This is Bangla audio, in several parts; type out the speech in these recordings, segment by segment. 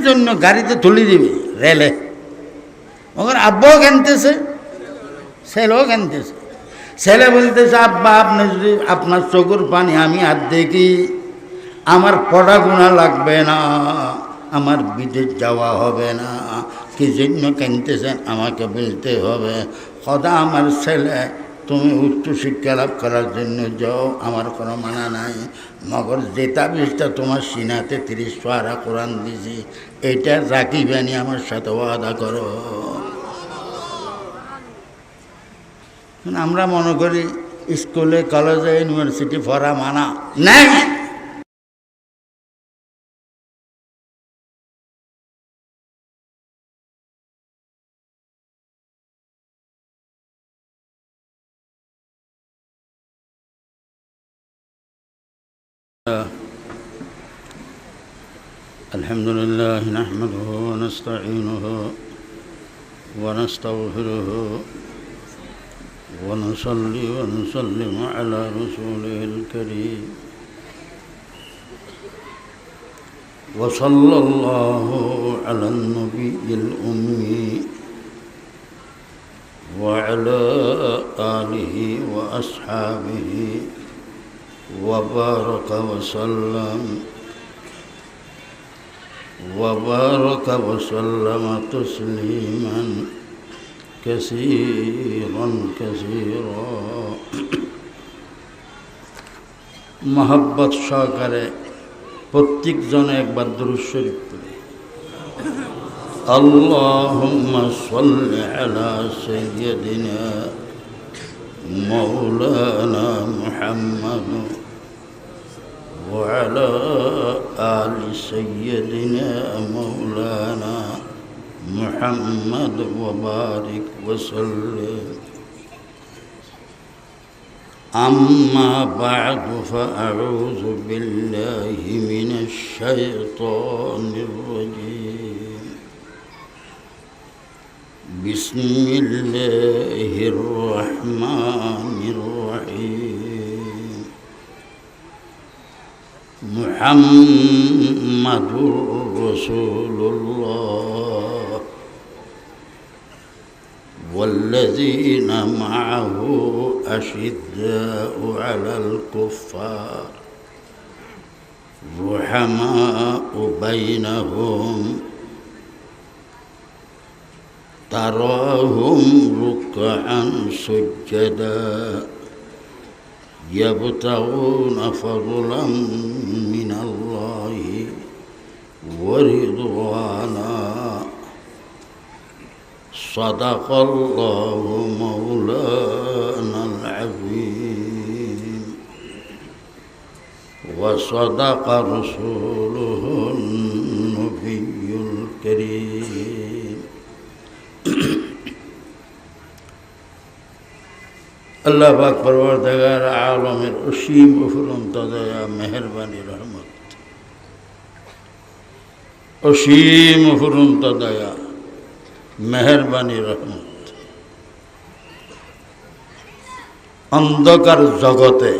জন্য গাড়িতে তুলে দিবে রেলে, ওখানে আব্বাও কিনতেছে, ছেলেও কিনতেছে। ছেলে বলতেছে, আব্বা আপনি যদি আপনার চোখের পানি আমি আর দেখি, আমার পড়া গুণা লাগবে না, আমার বিদেশ যাওয়া হবে না, কি জন্য কিনতেছেন আমাকে বলতে হবে। খোদা আমার ছেলে, তুমি উচ্চশিক্ষা লাভ করার জন্য যাও, আমার কোনো মানা নাই, মগর যে তাবিজটা তোমার সিনাতে 30 পারা কোরআন দিছি, এটা রাখিবেনি, আমার সাথে ওয়াদা করো। আমরা মনে করি স্কুলে কলেজে ইউনিভার্সিটি পড়া মানা নাই। الحمد لله نحمده ونستعينه ونستغفره ونصلي ونسلم على رسوله الكريم وصلى الله على النبي الأمي وعلى آله وأصحابه وبارك وسلم تسليما كثيرا محبت সহকারে প্রত্যেক জনে একবার দুরূদ শরীফ পড়ি। আল্লাহুম্মা সাল্লি আলা সাইয়্যিদিনা মাওলানা মুহাম্মদ وعلى آل سيدنا مولانا محمد وبارك وسلم. أما بعد فأعوذ بالله من الشيطان الرجيم. بسم الله الرحمن الرحيم. محمد رسول الله والذين معه أشداء على الكفار رحماء بينهم تراهم ركعا سجدا يبتغون فضلا من الله ورضوانا صدق الله مولانا العظيم وصدق رسوله النبي الكريم. আল্লাহ পাক পরওয়ারদিগার আলমের অসীম অফুরন্ত দয়া মেহেরবানি রহমত, অসীম অফুরন্ত দয়া মেহেরবানি রহমত অন্ধকার জগতে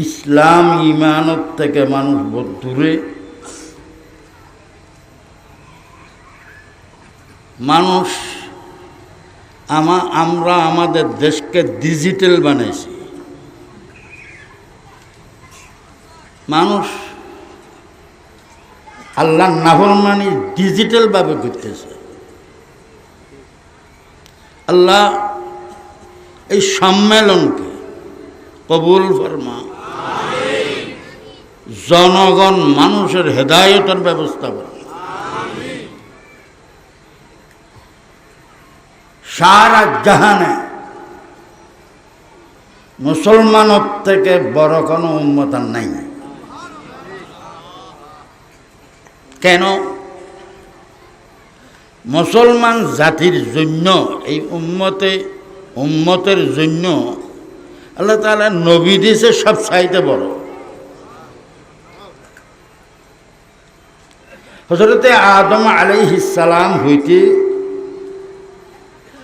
ইসলাম ঈমানত থেকে মানুষ বহু দূরে, মানুষ আমরা আমাদের দেশকে ডিজিটাল বানাইছি। মানুষ আল্লাহর নাফরমানি ডিজিটাল ভাবে করতেছে। আল্লাহ এই সম্মেলনকে কবুল ফরমা, জনগণ মানুষের হেদায়েতের ব্যবস্থা করে, সারা জাহানে মুসলমানের থেকে বড় কোনো উম্মত আর নাই। কেন? মুসলমান জাতির জন্য, এই উম্মতের জন্য আল্লাহ তাআলা নবী দিয়েছে সব চাইতে বড়। হযরতে আদম আলাইহিস সালাম হইতে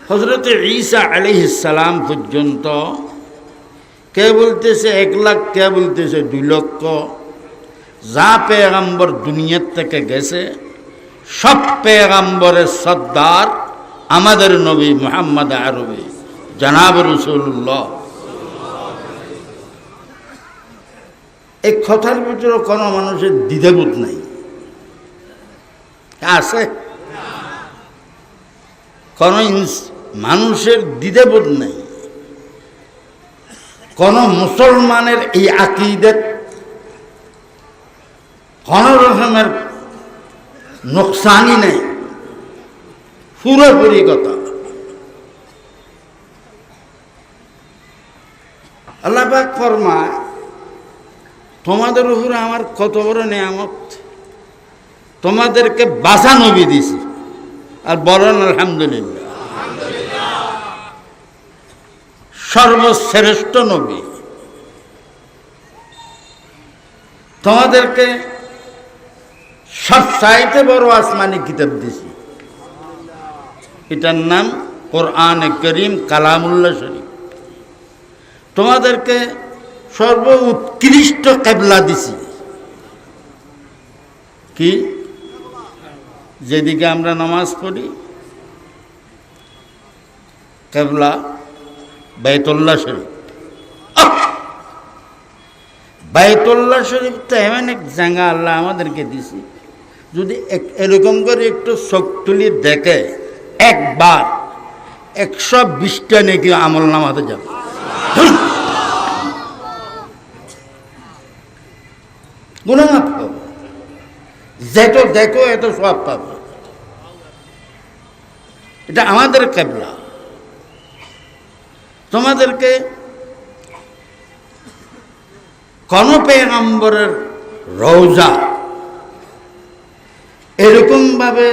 হযরতে ঈসা আলাইহিস সালাম পর্যন্ত কে বলতেছে 1 লাখ, কে বলতেছে 2 লক্ষ। যা পেগম্বর দুনিয়ার থেকে গেছে সব পেগম্বরের সর্দার আমাদের নবী মুহাম্মদ আরবি জনাব রাসূলুল্লাহ। এই কথার ভিতরে কোনো মানুষের দ্বিধাবোধ নাই, আছে? কোন মানুষের দ্বিধাবোধ নাই, কোন মুসলমানের এই আকীদাত কোন রকমের নোকসানি নেই, পুরোপুরি কথা। আল্লাহ পাক ফরমায়, তোমাদের উপরে আমার কত বড় নেয়ামত, তোমাদেরকে বাঁচা নবী দিছি। আর বলেন আলহামদুলিল্লাহ। সর্বশ্রেষ্ঠ নবী, তোমাদেরকে সবচাইতে বড় আসমানি কিতাব দিছি, এটার নাম কোরআনে করিম কালামুল্লাহ শরীফ। তোমাদেরকে সর্ব উৎকৃষ্ট কিবলা দিছি, কি? যেদিকে আমরা নামাজ পড়ি কিবলা বাইতুল্লাহ শরীফ। বাইতুল্লাহ শরীফ তো এমন এক জায়গা আল্লাহ আমাদেরকে দিছি, যদি এরকম করে একটু চোখ তুলি দেখে একবার 120টা নাকি আমল নামাতে যাবে। গুনাহ মাফ পাবো, যেটা দেখো এত সওয়াব পাবো। এটা আমাদের কিবলা। তোমাদেরকে কোন পেগম্বরের রওজা এরকম ভাবে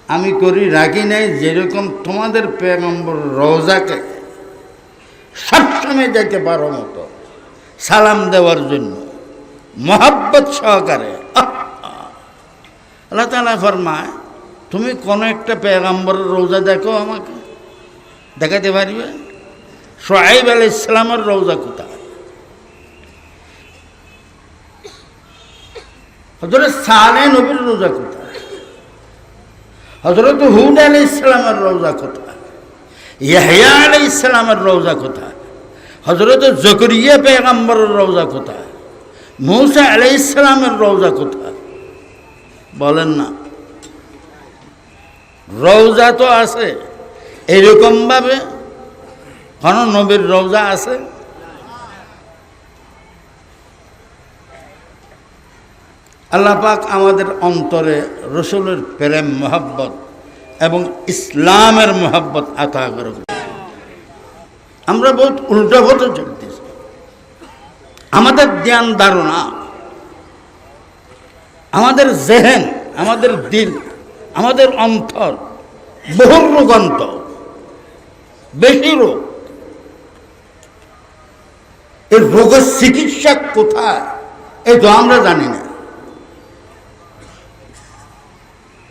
আমি করি রাখি নাই, যেরকম তোমাদের পেগম্বর রওজাকে সবসময় যেতে পারো মতো সালাম দেওয়ার জন্য মহব্বত সহকারে। আল্লাহ তাআলা ফরমায়, তুমি কোন একটা পেগম্বরের রওজা দেখো, আমাকে দেখাতে পারবে? শুআইব আলাইহিস সালামের রওজা কোথায়? হযরত সালেহ নবীর রওজা কোথায়? হযরত হুদ আলাইহিস সালামের রওজা কোথায়? ইয়াহইয়া আলাইহিস সালামের রওজা কোথায়? হযরত জাকারিয়া পয়গম্বরের রওজা কোথায়? মূসা আলাইহিস সালামের রওজা কোথায়? বলেন না। রওজা তো আছে, এরকম ভাবে কোন নবীর রওজা আছে? আল্লাহ পাক আমাদের অন্তরে রসুলের প্রেম মহব্বত এবং ইসলামের মহব্বত আতা করে। আমরা বহুত উল্টা পথে চলতেছি। আমাদের জ্ঞান ধারণা, আমাদের জেহেন, আমাদের দিল, আমাদের অন্তর বহু রোগান্ত, বেশি রোগ। এই রোগের চিকিৎসা কোথায় এই তো আমরা জানি না।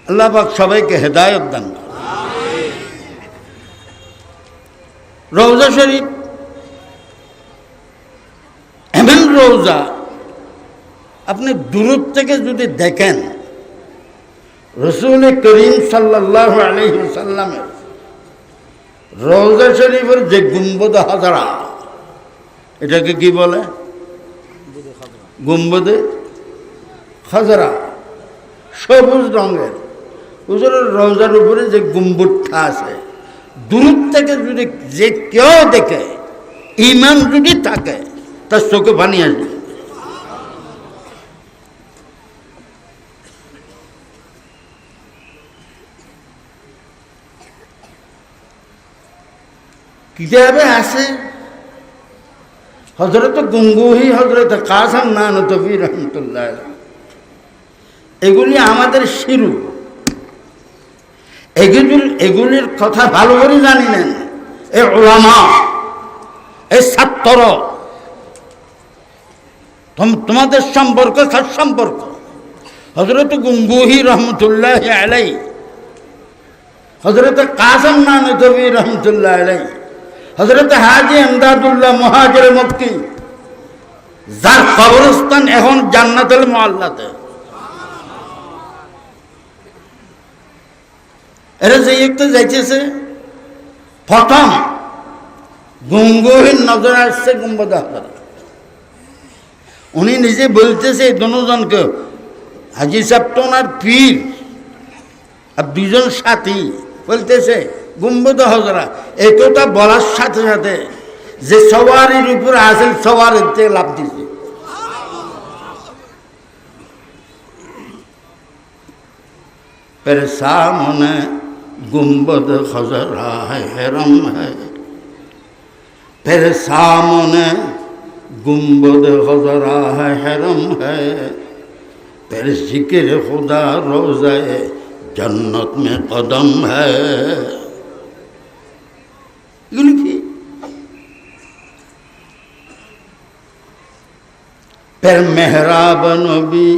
আল্লাহ পাক সবাইকে হেদায়েত দান করুন। রওজা শরীফ এমন রওজা, আপনি দূর থেকে যদি দেখেন রাসূল করিম সাল্লাল্লাহু আলাইহি ওয়াসাল্লামের রওজা শরীফের যে গুম্বদ হাজারা, এটাকে কি বলে? গুম্বদে হাজারা, সবুজ রঙের। হুজুরের রওজার উপরে যে গুম্বদটা আছে, দূর থেকে যদি যে কেউ দেখে, ঈমান যদি থাকে, তার চোখে পানি আসবে। কিতাবে আছে হযরত গঙ্গুহি, হযরত কাসেম নানতবী রহমতুল্লাহ আলাইহি, এগুলি আমাদের শিরু। এগুলির কথা ভালো করে জানি নেন এই উলামা, এই ছাত্র, তোমাদের সম্পর্ক খাস সম্পর্ক। হযরত গঙ্গুহি রহমতুল্লাহ আলাইহি, হযরত কাসেম নানতবী রহমতুল্লাহ আলাইহি, হযরত হাজী ইমদাদুল্লাহ মুহাজির মক্কি, যার কবরস্থান এখন জান্নাতুল মুআল্লাতে। এরা যে একটু যাইতেছে, প্রথম গঙ্গোহীন নজরে আসছে গুম্বদ হাজারা। উনি নিজে বলতেছে দুজনকে, হাজী সাহেব তো ওনার পীর আর দুজন সাথী, বলতেছে গুম্বদ হাজারা। এই কথা বলার সাথে সাথে যে সওয়ারির উপর আসেন সওয়ারির থেকে লাভ দিছে। फिर सामने गुंबद खजरा है हरम है, फिर सामने गुंबद खजरा है हरम है, फिर जिक्र खुदा रोज़े जन्नत में कदम है। এগুলি কি? फिर मेहराब नबी,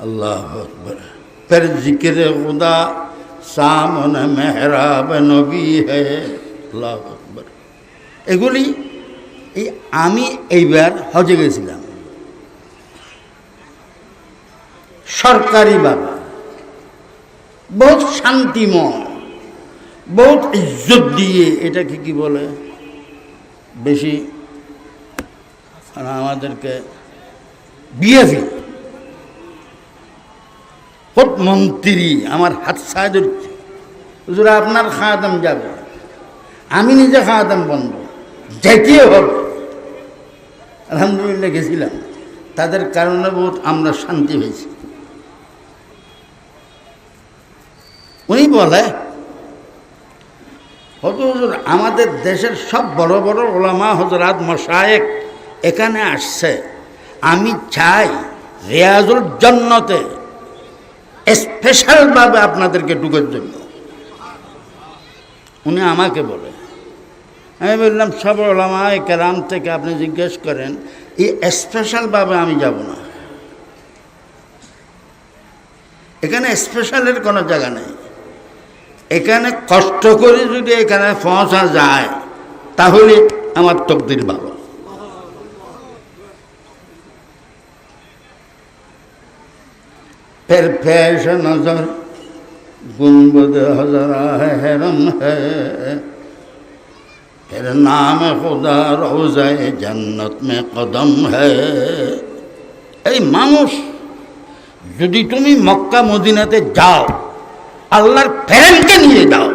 अल्लाह अकबर, फिर जिक्र खुदा सामने मेहराब नबी है, अल्लाह अकबर। এগুলি এই আমি এইবার হজে গেছিলাম সরকারি বাবা, বহুত শান্তিময়, বহুত ইজ্জত দিয়ে, এটাকে কি বলে বেশি আমাদেরকে বিএফি মন্ত্রী আমার হাত সাহায্য দিচ্ছে, হুজুর আপনার খাওয়াদাম যাবে, আমি নিজে খাওয়াদাম বন্ধ, যেতেই হবে। আলহামদুলিল্লাহ গেছিলাম, তাদের কারণে বহুত আমরা শান্তি হয়েছি। উনি বলে, হুজুর আমাদের দেশের সব বড় বড় ওলামা হযরত মাশায়েখ এখানে আসছে, আমি চাই রিয়াজুল জান্নাতে স্পেশালভাবে আপনাদেরকে ঢুকার জন্য। উনি আমাকে বলে, আমি বললাম সব ওলামায়ে কেরাম থেকে আপনি জিজ্ঞেস করেন, এই স্পেশালভাবে আমি যাব না, এখানে স্পেশালের কোনো জায়গা নেই। এখানে কষ্ট করে যদি এখানে পৌঁছা যায় তাহলে আমার তকদির ভালো। फिर पेश नजर गुंबद हजरा है हरम है, फिर नाम खुदा रोज़े जन्नत में कदम है। এই মানুষ যদি তুমি মক্কা মদিনাতে যাও, আল্লাহর প্রেমকে নিয়ে যাও,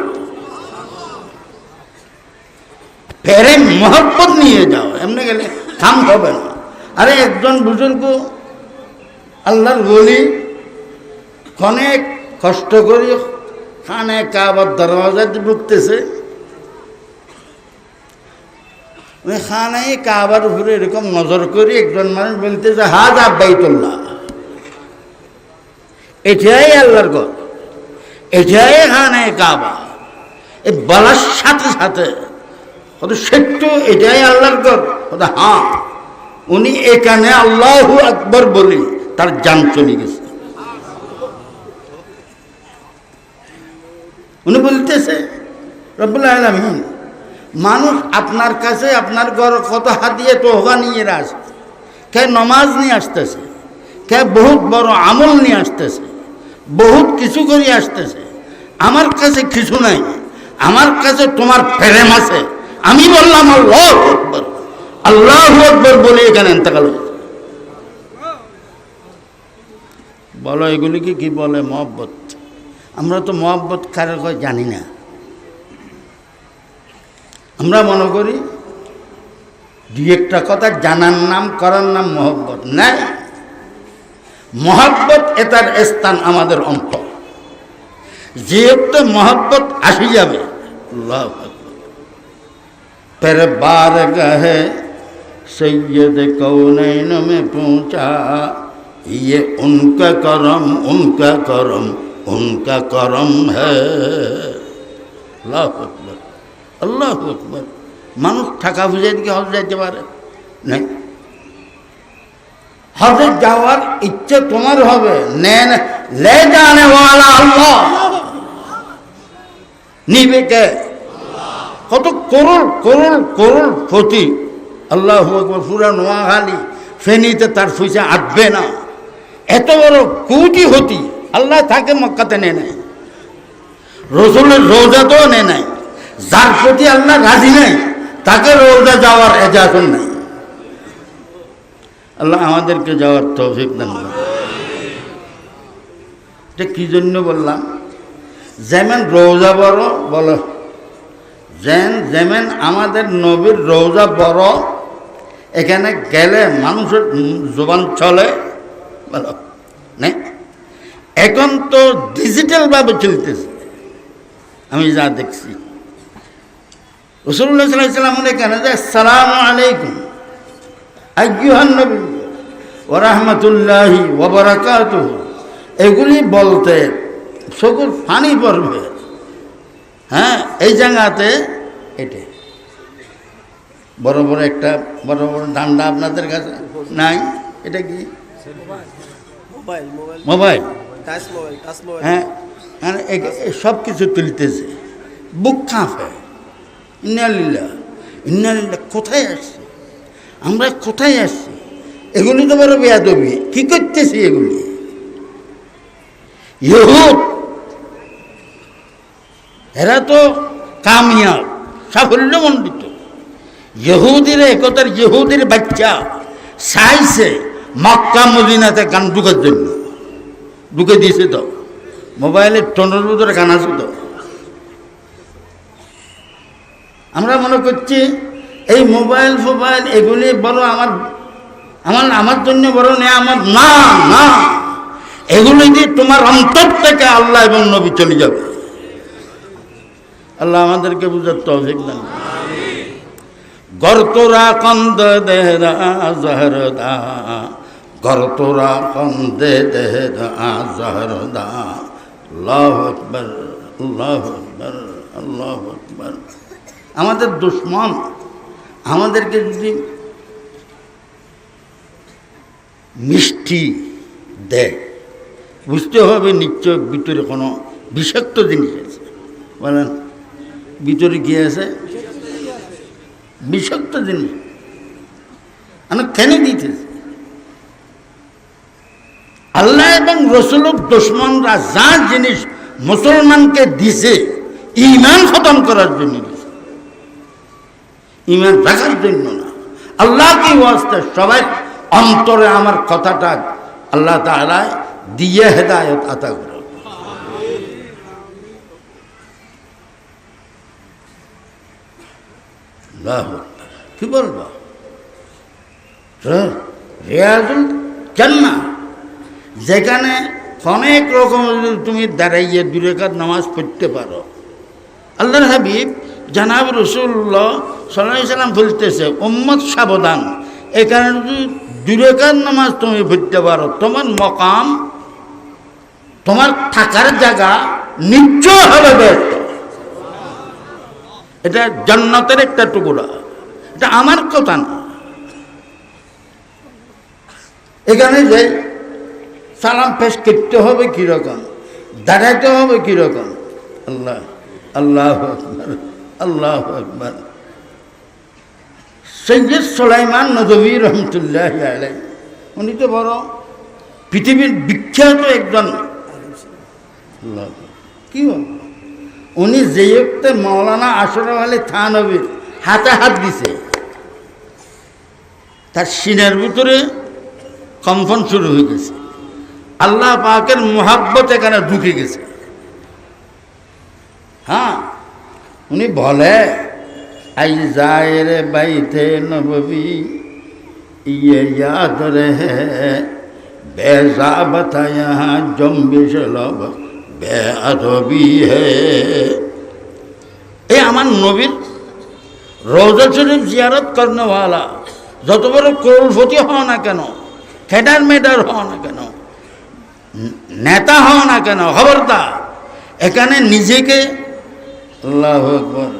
প্রেম মোহব্বত নিয়ে যাও, এমনি গেলে কাম হবে না। আরে একজন বুজুর্গ আল্লাহর ওলি অনেক কষ্ট করি খানে কাবার দরওয়াজাতে ঢুকতেছে, ওই খানে কাবার উপরে এরকম নজর করি একজন মানুষ বলতেছে, হাজা বাইতুল্লাহ, এটাই আল্লাহর ঘর, এটাই খানে কাবা। এই বলার সাথে সাথে হয়তো সেটু এটাই আল্লাহর ঘর, হয়তো হ্যাঁ, উনি এখানে আল্লাহু আকবার বলি তার জান চলে গেছে। উনি বলতেছে, রব্বুল আলামিন, মানুষ আপনার কাছে আপনার ঘর কত হাদিয়া তোহফা নিয়ে আসে, কে নমাজ নিয়ে আসতেছে, কে বহুত বড় আমল নিয়ে আসতেছে, বহুত কিছু করে আসতেছে, আমার কাছে কিছু নাই, আমার কাছে তোমার প্রেম আছে। আমি বললাম আল্লাহু আকবার, আল্লাহু আকবার বলে এখানে ইন্তেকাল হয়েছে। বলো এগুলিকে কি বলে? মহব্বত। আমরা তো মহব্বত কারো কয় জানি না, আমরা মনে করি দুই একটা কথা জানার নাম করার নাম মহব্বত। নাই, মহব্বত এটার স্থান আমাদের অন্তর। যেহেতু মহব্বত আসি যাবে, আল্লাহু আকবার, फिर बारगाहे सैयद कौनैन में पहुँचा, ये उनका करम, उनका करम, उनका करम है। अल्लाह अकबर, अल्लाह अकबर। মানুষ টাকা বুঝে দিকে হজ যাইতে পারে নাই, হজে যাওয়ার ইচ্ছে তোমার হবে, লে জানে ওয়ালা আল্লাহ, নিবে কে? কত করোড় করোড় করোড় ক্ষতি। আল্লাহু আকবার। পুরা নোয়াখালী ফেনীতে তার পয়সা আটবে না। এত বড় কোটি হতি আল্লাহ তাকে মক্কাতে নেয় নাই, রসুলের রোজাতেও নেয় নাই। যার প্রতি আল্লাহ রাজি নাই তাকে রোজা যাওয়ার এজাজত নাই। আল্লাহ আমাদেরকে যাওয়ার তৌফিক দান করুন। এটা কি জন্য বললাম? যেমন রোজা বড় বলো, যেমন আমাদের নবীর রোজা বড়, এখানে গেলে মানুষের জবান চলে বলো না। এখন তো ডিজিটাল ভাবে চলতেছে। আমি যা দেখছি রাসূলুল্লাহ সাল্লাল্লাহু আলাইহি ওয়াসাল্লাম এখানে যে আসসালামু আলাইকুম আইয়ুহান নবী ওয়া রাহমাতুল্লাহি ওয়া বারাকাতুহু, এগুলি বলতে চোখের পানি পড়বে। হ্যাঁ, এই জায়গাতে এটা বড় বড় একটা বড় বড় ডান্ডা আপনাদের কাছে নাই? এটা কি? মোবাইল। হ্যাঁ, সব কিছু তুলতেছে, বুক কাঁপে। ইন্নালিল্লাহ ইন্নালিল্লাহ। কোথায় আসছি আমরা? কোথায় আসছি? এগুলি তো বড় বেয়াদবি। কি করতেছি এগুলি? ইহুদ এরা তো কামিয়াব, সাফল্যমণ্ডিত। ইহুদির একতার ইহুদির বাচ্চা চাইছে মক্কা মদিনাতে গান ঢুকার জন্য, ঢুকে দিয়েছে। তো মোবাইলের টনের ভিতরে গান আছে। তো আমরা মনে করছি এই মোবাইল ফোবাইল এগুলি বড় আমার জন্য বড় নেই আমার। না না, এগুলি দিয়ে তোমার অন্তর থেকে আল্লাহ এবং নবী চলে যাবে। আল্লাহ আমাদেরকে বুঝার তৌফিক দান। গরতরা কন্দ দেহরা জহরদা, গরতরা কন্দে দেহরা জহরদা। আল্লাহু আকবার, আল্লাহু আকবার, আল্লাহু আকবার। আমাদের দুশ্মন আমাদেরকে যদি মিষ্টি দেয়, বুঝতে হবে নিশ্চয় ভিতরে কোনো বিষাক্ত জিনিস আছে। বলেন, ভিতরে কি আছে? বিষাক্ত জিনিস। আমি কেন দিতেছি? আল্লাহ এবং রসুলের দুশমনরা যা জিনিস মুসলমানকে দিছে ঈমান খতম করার জন্য দিছে, ঈমান রাখার জন্য না। আল্লাহ কি ওয়াস্তে সবাই অন্তরে আমার কথাটা আল্লাহ তাআলা দিয়ে হেদায়েত আতা করে। কি বলবো? রিয়াজুল জান্নাহ, যেখানে অনেক রকম তুমি দাঁড়াইয়ে 2 রাকাত নামাজ পড়তে পারো। আল্লাহর হাবিব জানাব রাসূলুল্লাহ সাল্লাল্লাহু আলাইহি ওয়াসাল্লাম বলতেছে, উম্মত সাবধান, এখানে যদি 2 রাকাত নামাজ তুমি পড়তে পারো, তোমার মকাম, তোমার থাকার জায়গা নিশ্চয় হবে ব্যস্ত। এটা জান্নাতের একটা টুকরা, এটা আমার কথা না। এখানে যে সালাম পেশ করতে হবে কিরকম, দাঁড়াইতে হবে কিরকম। আল্লাহ আল্লাহু আকবার, আল্লাহু আকবার। সৈয়দ সুলাইমান নদভী রহমতুল্লাহি আলাইহি, উনি তো বড় পৃথিবীর বিখ্যাত একজন। আল্লাহ কি বল, উনি যে ওক্তে মৌলানা আশরাফ আলী থানভীর হাতে হাত দিছে, তার সিনার ভিতরে কম্পন শুরু হয়ে গেছে। আল্লাহ পাকের মোহাব্বত এখানে ঢুকে গেছে। হ্যাঁ, উনি বলে, আই জায়েরে বাইতে নববী ইয়ে ইয়াদ রহে বেজা বতায়া জম্বিশ লব বেআদবি হে। এই আমার নবীর রওজা শরীফ জিয়ারত করনেওয়ালা যত বড় করোড়পতি হও না কেন, ফেডার মেডার হও না কেন, নেতা হও না কেন, খবরদার এখানে নিজেকে আল্লাহু আকবার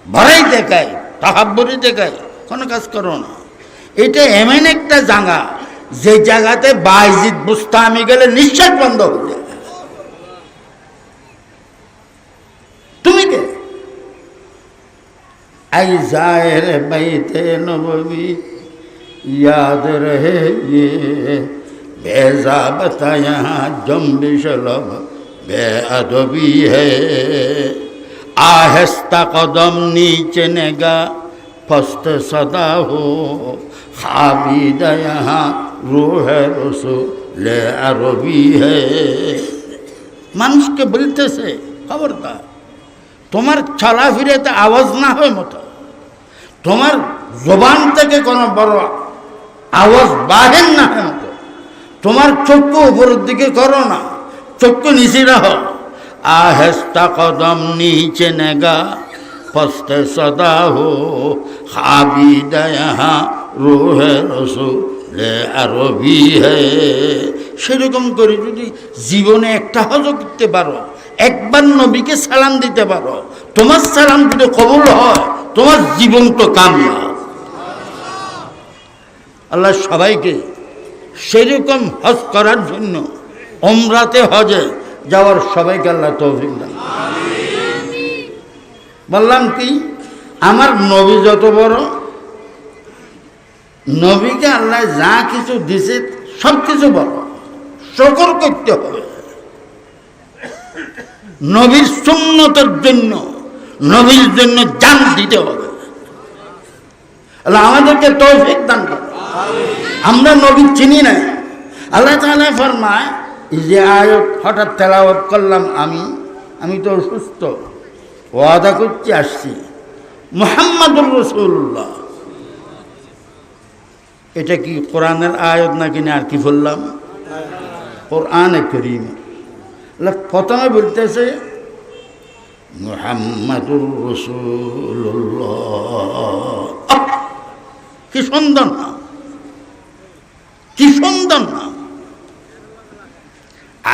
বড়াই দেখায়, তাহাব্বুরি দেখায়, কোনো কাজ করো না। এটা এমন একটা জায়গা যে জায়গাতে বাইজিদ বুস্তামি গেলে নিঃশ্বাস বন্ধ হয়ে যায়। ऐ ज़ाहिर बैते नबवी याद रहे ये बेज़ाबता यहाँ जंबिश लब बेअदबी है आहिस्ता कदम नीचे नेगा फस्त सदा हो खाबिदा यहाँ रूह रसूल अरबी है। মানুষকে বলতেছে খবরদার তোমার চলাফেরাতে আওয়াজ না হয় মতো, তোমার জবান থেকে কোনো বড় আওয়াজ বাহির না হয় মতো, তোমার চক্ষু উপরের দিকে করো না, চক্ষু নিচে রাখো। আহেস্তা কদম नीचे নেগা फस्त सदा हो खाबिदा यहाँ रूह रसूल अरबी है। সেরকম করে যদি জীবনে একটা হজ করতে পারো, একবার নবীকে সালাম দিতে পারো, তোমার সালাম যদি কবুল হয় তোমার জীবন তো কামিয়াব। আল্লাহ সবাইকে সেরকম হজ করার জন্য উমরাতে হজে যাওয়ার সবাইকে আল্লাহ তৌফিক দান। বললাম কি আমার নবী যত বড়, নবীকে আল্লাহ যা কিছু দিছে সব কিছু বড়, শুকর করতে হবে। নবীর সুন্নতের জন্য, নবীর জন্য জান দিতে হবে। আল্লাহ আমাদেরকে তৌফিক দান করে। আমরা নবী চিনি না। আল্লাহ তাআলা ফরমায়, এই যে আয়াত হঠাৎ তেলাওয়াত করলাম আমি তো অসুস্থ, ওয়াদা করতে আসছি মুহাম্মাদুর রাসূলুল্লাহ। এটা কি কোরআনের আয়াত নাকি না আর কি বললাম? কোরআনে কারীম। প্রথমে বলতেছে মুহাম্মাদুর রাসূলুল্লাহ। কি সুন্দর নাম, কি সুন্দর নাম।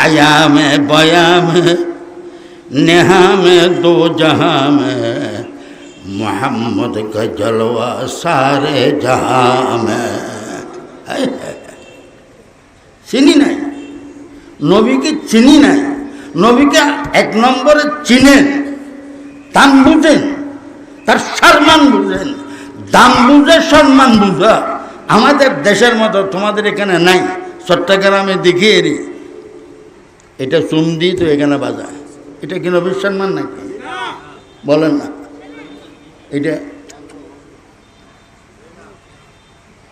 आया में बया में नेहा में दो जहां में मोहम्मद का जलवा सारे जहां में। চিনি নাই নবীকে, চিনি নাই নবীকে। এক নম্বরে চিনেন, দাম বুঝেন, তার সম্মান বুঝেন। দাম বুঝে সম্মান বুঝা আমাদের দেশের মতো তোমাদের এখানে নাই। চট্টগ্রামে দেখিয়ে রি এটা চুমদি তো এখানে বাজায়, এটা কি নবীর সম্মান নাকি? বলেন না।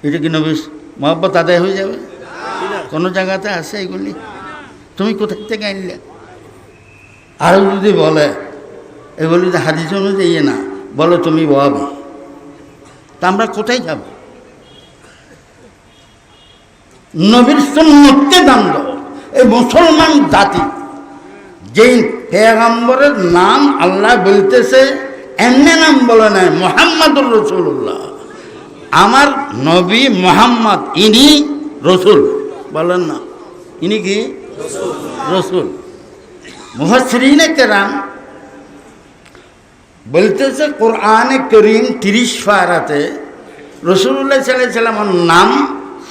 এটা কি নবীর মহব্বত আদায় হয়ে যাবে? কোনো জায়গাতে আছে এগুলি? তুমি কোথায় থেকে আনলে? আর যদি বলে এগুলি যে হাদিস অনুযায়ী না, বলো তুমি ওয়াহাবি, তা আমরা কোথায় যাব? নবীর সুন্নতকে দাম দাও। এই মুসলমান জাতি যেই পেগম্বরের নাম আল্লাহ বলতেছে, এমনি নাম বলে নাই, মুহাম্মাদুর রাসূলুল্লাহ। আমার নবী মুহাম্মদ, ইনি রসুল। বলেন না, ইনি কি রসুল। মুফাসসিরিনে কেরাম বলতেছে কোরআনে কারীম 30 পারাতে রাসূলুল্লাহ সাল্লাল্লাহু আলাইহি ওয়াসাল্লামের নাম,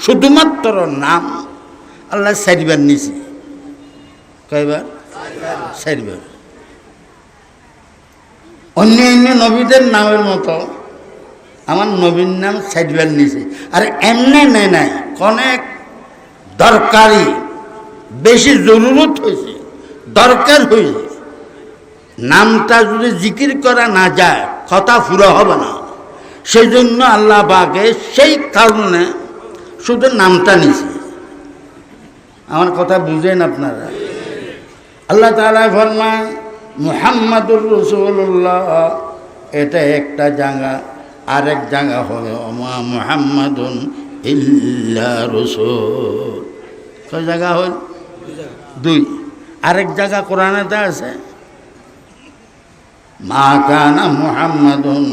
শুধুমাত্র নাম আল্লাহ 4 বার নিয়েছে। কয়বার? 4 বার। অন্য নবীদের নামের মতো আমার নবীর নাম 4 বার নিয়েছে। আর এমনি নেয় নাই, অনেক দরকারি, বেশি জরুরত হয়েছে, দরকার হয়েছে। নামটা যদি জিকির করা না যায় কথা পুরো হবে না। সেই জন্য আল্লাহ পাকে সেই কারণে শুধু নামটা নিয়েছে। আমার কথা বুঝেন আপনারা? আল্লাহ তাআলা ফরমায় মুহাম্মাদুর রাসূলুল্লাহ, এটা একটা জায়গা। আরেক জায়গা হবে ওমা মুহাম্মাদুন ইল্লা রাসূল। কয় জায়গা হল? 2। আরেক জায়গা কোরআনেতে আছে মা কানা মুহাম্মাদুন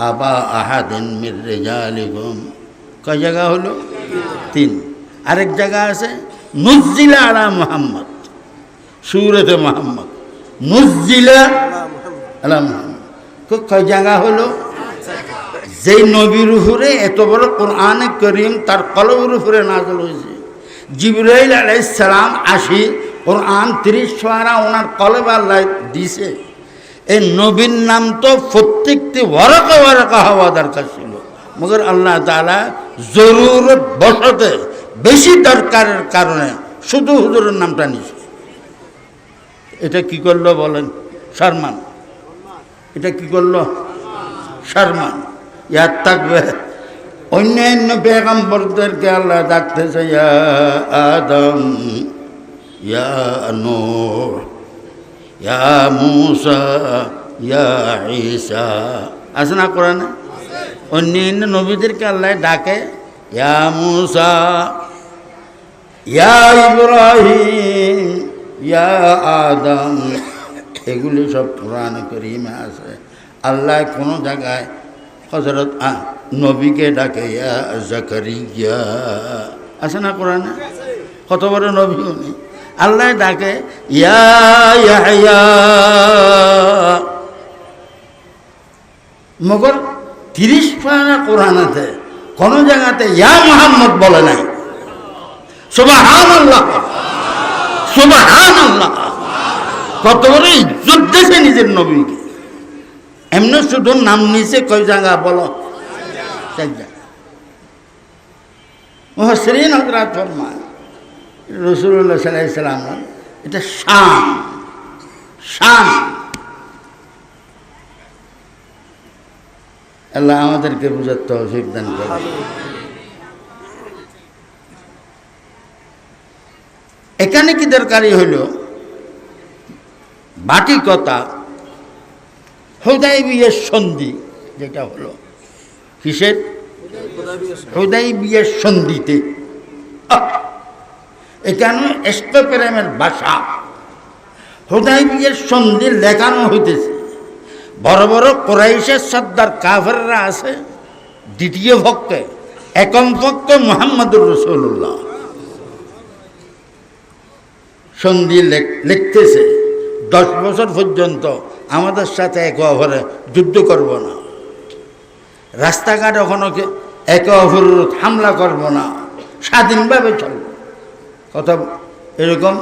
আবা আহাদিন মির রিজালিকুম। কয় জায়গা হলো? 3। আরেক জায়গা আছে নুজ্জিলা আলা মুহাম্মদ, সূরাতে মুহাম্মদ, নুজ্জিলা আলা মুহাম্মদ। কয় জায়গা হলো? যেই নবীর উপরে এত বড় কোরআনে কারীম তার কলবের উপরে নাযিল হয়েছে। জিবরাইল আলাইহিস সালাম আসি কোরআন 30 পারা ওনার কলবে আল্লাহ দিছে। এই নবীর নাম তো প্রত্যেকটি ওয়ারাকা ওয়ারাকা হওয়া দরকার ছিল, মগর আল্লাহ তাআলা জরুরত বশতে বেশি দরকারের কারণে শুধু হুজুরের নামটা নিছে। এটা কি করলো বলেন? শর্মান। এটা কি করলো? শর্মান। ইয়াদ থাকবে অন্যান্য পেগম্বরদেরকে আল্লাহ ডাকতেছে ইয়া আদম, ইয়া নূহ, ইয়া মূসা, ইয়া ঈসা। আছে না কোরআনে? অন্যান্য নবীদেরকে আল্লাহ ডাকে ইয়া মূসা, ইয়া ইব্রাহিম, ইয়া আদম। এগুলি সব কোরআনে কারীমে আছে। আল্লাহ কোনো জায়গায় হযরত নবীকে ডাকে ইয়া জাকারিয়া। আছে না কোরআনে? কত বড় নবী উনি! আল্লাহ ডাকে ইয়া ইয়াহইয়া। মগর 30 পারা কোরআনেতে কোন জায়গাতে ইয়া মুহাম্মদ বলে নাই। সুবহানাল্লাহ, সুবহানাল্লাহ। কত বড় ইজ্জত দিয়েছে নিজের নবীকে। এমনি শুধু নাম নিচে কয় জায়গা বলো? 4 জায়গা। মুফাসসিরিন হযরত ফরমান রাসূলুল্লাহ সাল্লাল্লাহু আলাইহি সাল্লাম এটা শান, শান। আল্লাহ আমাদেরকে বুঝার তৌফিক দান করুন। এখানে কি দরকারি হইল? বাকি কথা হুদাইবিয়ার সন্ধি যেটা হলো, কিসের? হুদাইবিয়ার সন্ধিতে। এখানে ইশক প্রেমের ভাষা। হুদাইবিয়ার সন্ধি লেখানো হইতেছে। বড় বড় কুরাইশের সর্দার কাফেররা আছে দ্বিতীয় পক্ষে, একম পক্ষে মুহাম্মদুর রাসূলুল্লাহ। সন্ধি লিখতেছে 10 বছর পর্যন্ত আমাদের সাথে একে অপরে যুদ্ধ করব না, রাস্তাঘাট ওখানে একে অপরের হামলা করব না, স্বাধীনভাবে চলব। কথা এরকম।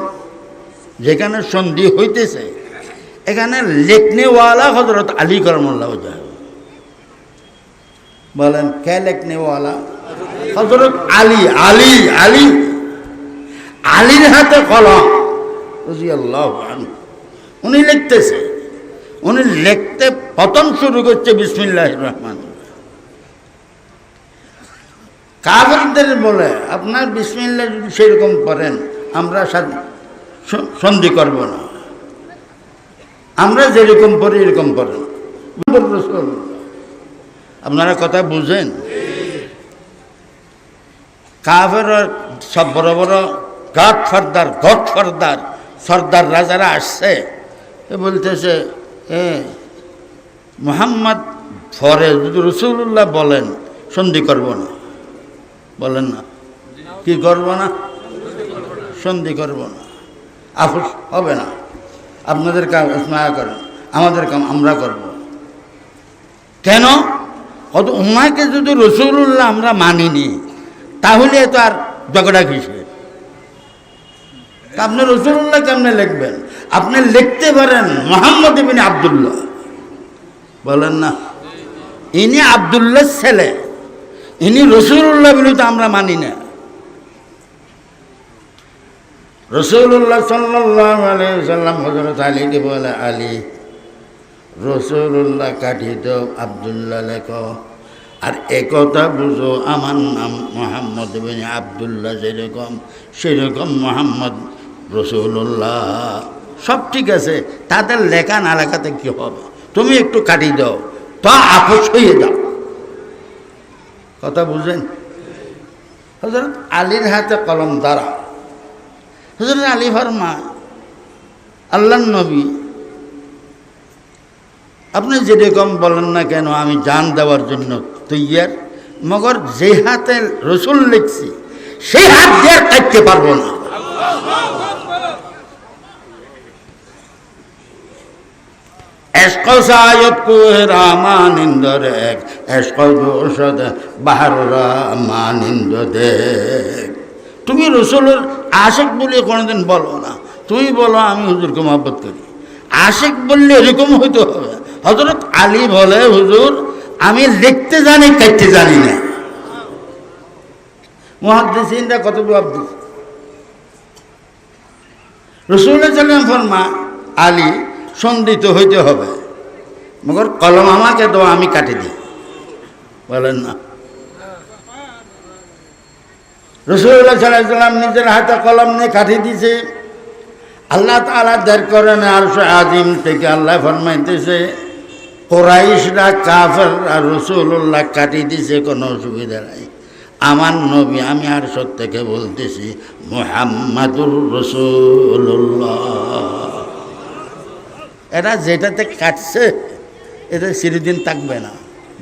যেখানে সন্ধি হইতেছে এখানে লেখনেওয়ালা হযরত আলী করমুল্লাহ ওয়াজহ। বলেন কে লেখনেওয়ালা? হযরত আলী। আলী আলী আলীর হাতে কলম রাদিয়াল্লাহু আনহু। উনি লিখতেছে, উনি লিখতে প্রথম শুরু করছে বিসমিল্লাহির রহমানির রহিম। কাফেরদের বলে আপনার বিসমিল্লাহ যদি সেরকম করেন আমরা সন্ধি করব না, আমরা যেরকম পড়ি এরকম করেন। আপনারা কথা বুঝেন? কাফের সব বড় বড় গডফাদার সর্দার রাজারা আসছে, বলতেছে মুহাম্মদ ফরে যদি রাসূলুল্লাহ বলেন সন্ধি করব না। বলেন না কি করব না? সন্ধি করব না, আপোষ হবে না। আপনাদের কাম মায়া করেন, আমাদের কাম আমরা করব। কেন? কত উনাকে যদি রাসূলুল্লাহ আমরা মানিনি তাহলে তো আর ঝগড়া কিসে? আপনি রাসূলুল্লাহ কেমনে লিখবেন? আপনি লিখতে পারেন মুহাম্মদ ইবনে আব্দুল্লাহ। বলেন না ইনি আব্দুল্লাহ ছেলে, ইনি রাসূলুল্লাহ বলে তো আমরা মানি না। রাসূলুল্লাহ সাল্লাল্লাহু আলাইহি ওয়াসাল্লাম হযরত আলীকে বলে, আলী রাসূলুল্লাহ কাটি দাও, আব্দুল্লাহ লেখো। আর একথা বুঝো আমার নাম মুহাম্মদ ইবনে আব্দুল্লাহ, যেরকম সেরকম মুহাম্মদ রাসূলুল্লাহ। সব ঠিক আছে, তাদের লেখা না লেখাতে কি হবে? তুমি একটু কাটি দাও, তা আপোষ হয়ে যাও। কথা বুঝেন? হযরত আলীর হাতে কলম দ্বারা হযরত আলী ফরমা, আল্লাহর নবী আপনি যেরকম বলেন না কেন আমি জান দেওয়ার জন্য তৈয়ার, মগর যে হাতে রসুল লিখছি সেই হাত দিয়ে কাটতে পারবো না। তুমি রসুলের আশেক বলে কোনোদিন বলো না, তুমি বলো আমি হুজুরকে মহব্বত করি। আশিক বললে এরকম হইতে হবে। হযরত আলী বলে, হুজুর আমি লিখতে জানি, কাটতে জানি না। মুহাদ্দিসিনরা কত জবাব দিচ্ছে। রাসূলুল্লাহ সাল্লাল্লাহু আলাইহি ওয়াসাল্লাম ফরমান, আলী সন্দিত হইতে হবে, মগর কলম আমাকে দাও, আমি কাটি দিই। বলেন না, রাসূলুল্লাহ সাল্লাল্লাহু আলাইহি ওয়াসাল্লাম নিজের হাতে কলম নিয়ে কাটি দিয়েছে। আল্লাহ তাআলা দের করেন আরশে আজিম থেকে আল্লাহ ফরমাইতেছে, কুরাইশরা কাফের আর রাসূলুল্লাহ কাটি দিছে, কোনো অসুবিধা নাই। আমার নবী, আমি আরশ থেকে বলতেছি মুহাম্মাদুর রাসূলুল্লাহ। এরা যেটাতে কাটছে এটা চিরদিন থাকবে না,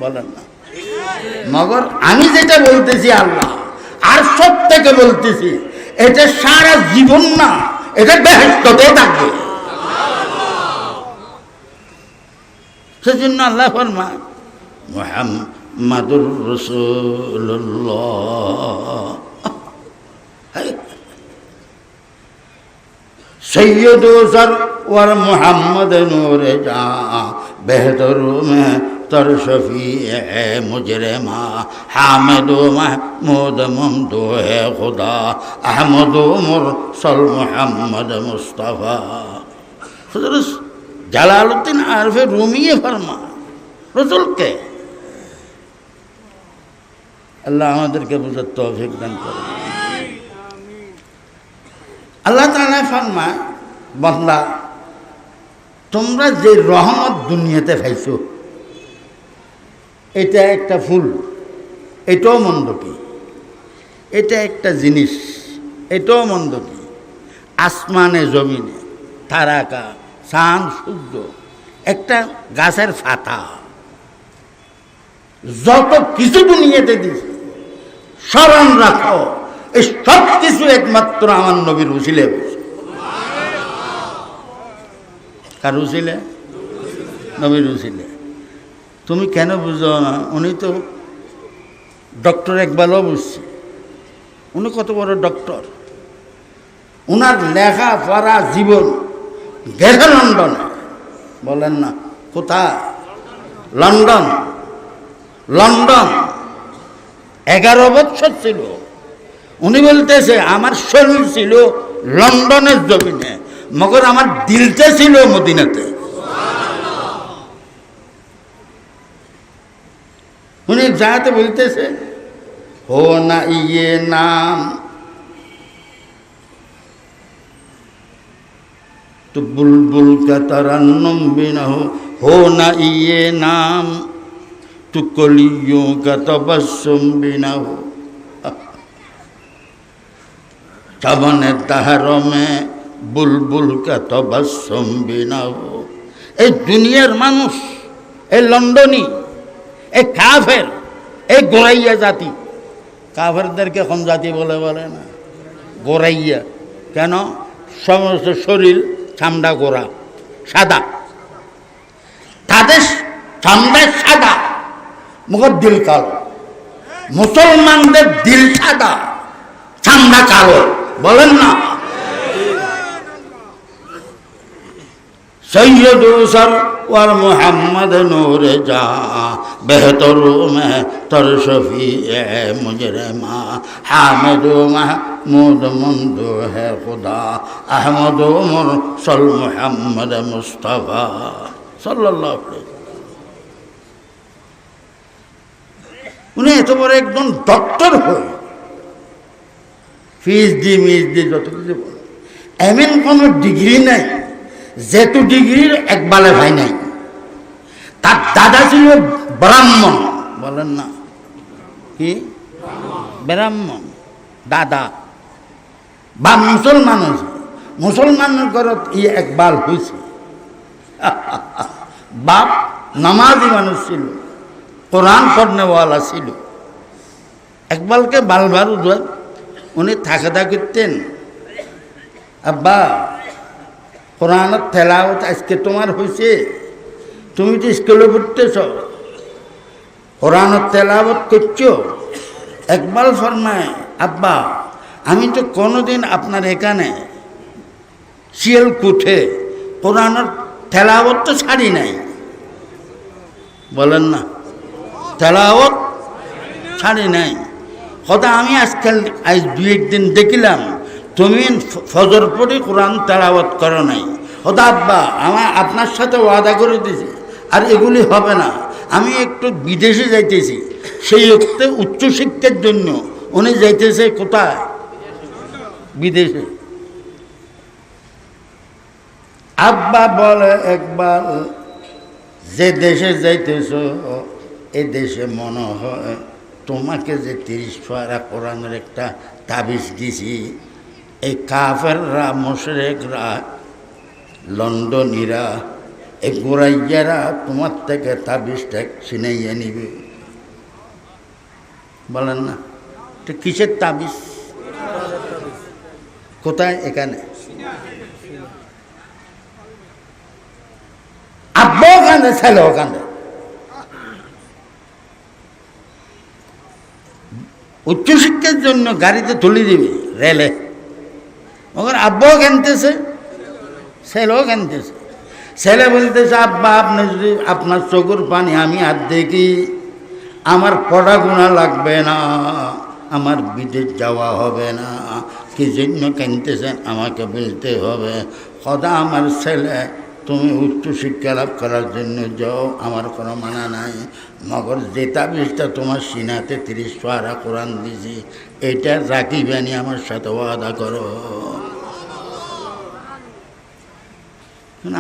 বলেন না। মগর আমি যেটা বলতেছি আল্লাহ আরশ থেকে বলতেছি, এটা সারা জীবন না, এটা বেহেশতে থাকবে। সেজন্য আল্লাহ ফরমান মুহাম্মাদুর রাসূলুল্লাহ। সৈয়দু সরওয়ার মুহাম্মদ নূরে জা বেহতর মে তর শফি মুজরিমা হামিদু মাহমুদ মমদু হে খুদা আহমদু মুরসল মুহাম্মদ মুস্তাফা। হযরত জালালউদ্দিন আরফে রুমিয়ে ফরমা, রাসূলকে আল্লাহ আমাদেরকে বুঝার তৌফিক দান করে। আল্লাহ তাআলা ফরমায়, বান্দা তোমরা যে রহমত দুনিয়াতে পাইছো, এটা একটা ফুল, এটাও মন্দ কি, এটা একটা জিনিস, এটাও মন্দ কি। আসমানে জমিনে তারাকা চাঁদ সূর্য, একটা গাছের পাতা, যত কিছু দুনিয়াতে দিছে স্মরণ রাখো, এই সব কিছু একমাত্র আমার নবীর উসিলে হয়েছে। কার উসিলে? নবীর উসিলে। তুমি কেন বুঝো না? উনি তো ডক্টর ইকবালও বুঝছে, উনি কত বড় ডক্টর। উনার লেখা পড়া জীবন গেছে লন্ডনে, বলেন না কোথায়? লন্ডন। লন্ডন 11 বছর ছিল। উনি বলতেছে আমার শরীর ছিল লন্ডনের জমিনে, মগর আমার দিলটা ছিল মদিনাতে। উনি যাতে বলতেছে হো না ইয়ে নাম তো বুলবুল কা তরন্নুম বিনা हो ना ये नाम तो कलियों का तबस्सुम बिना हो। चमन दहरों में बुलबुल का तबस्सुम बिना हो। এই দুনিয়ার মানুষ, এই লন্ডনী, এই কাফের, এই গোরাইয়া জাতি। কাফেরদেরকে কোন জাতি বলে? বলে না গোরাইয়া। কেন? সমস্ত শরীর চামড়া গোরা, সাদা। তাদের চামড়া সাদা, মুখের দিল কালো। মুসলমানদের দিল সাদা, চামড়া কালো, বলেন না। সৈয়দু সরওয়ার মুহাম্মদ নূরে জা বেহতর মে তর শফি মুজরিমা হামিদু মাহমুদ মমদু হে খুদা আহমদু মুরসল মুহাম্মদ মুস্তাফা সাল্লাল্লাহু আলাইহি। উনি এত বড় একজন ডক্টর হয়ে ফিস দি মিস দি যত কিছু বলে, এমন কোনো ডিগ্রি নাই যেহেতু ডিগ্রির একবালে ভাই নাই। তার দাদা ছিল ব্রাহ্মণ, বলেন না কি? ব্রাহ্মণ দাদা, বা মুসলমান হয়েছে। মুসলমানের ঘরত একবাল হয়েছে। বাপ নামাজি মানুষ ছিল, কোরআন পড়নেওয়ালা ছিল। একবালকে বালবার উদ্ধার উনি থাকা করতেন, আব্বা কোরআনের তেলাওয়াত আজকে তোমার হয়েছে, তুমি তো স্কুলে পড়তেছ, কোরআনের তেলাওয়াত করছো। একবার ফরমায়, আব্বা আমি তো কোনোদিন আপনার এখানে শিয়ালকুঠে কোরআনের তেলাওয়াত তো ছাড়ি নাই, বলেন না, তেলাওয়াত ছাড়ি নাই। কথা আমি আজকাল আজ দুই একদিন দেখিলাম তুমি ফজর পড়ে কোরআন তেলাওয়াত করো নাই। কথা আব্বা আমার আপনার সাথে ওয়াদা করে দিয়েছি আর এগুলি হবে না, আমি একটু বিদেশে যাইতেছি, সেই অর্থে উচ্চশিক্ষার জন্য উনি যাইতেছে কোথায়, বিদেশে। আব্বা বলে একবার যে দেশে যাইতেছ এ দেশে মনে হয় তোমাকে যে 30 পারা কোরআনের একটা তাবিজ দিছি, এই কাফেররা মুশরিকরা লন্ডনীরা এই গোরাইয়ারা তোমার থেকে তাবিজটা ছিনাইয়া নিবে। বলেন না তো কিসের তাবিজ, কোথায়, এখানে। আব্বাও কান্দে, ছেলেও কান্দে। উচ্চশিক্ষার জন্য গাড়িতে তুলে দিবে রেলে, মগর আব্বাও কানতেছে, ছেলেও কানতেছে। ছেলে বলতেছে আব্বা আপনি যদি আপনার চোখের পানি আমি আর দেখি, আমার পড়াগুনা লাগবে না, আমার বিদেশ যাওয়া হবে না, কি জন্য কানতেছেন আমাকে বলতে হবে। খোদা আমার ছেলে তুমি উচ্চশিক্ষা লাভ করার জন্য যাও, আমার কোনো মানা নাই, মগর যে তাবিজটা তোমার সিনাতে 30 পারা কোরআন দিছি এটা রাখিবেনি, আমার সাথে ওয়াদা করো।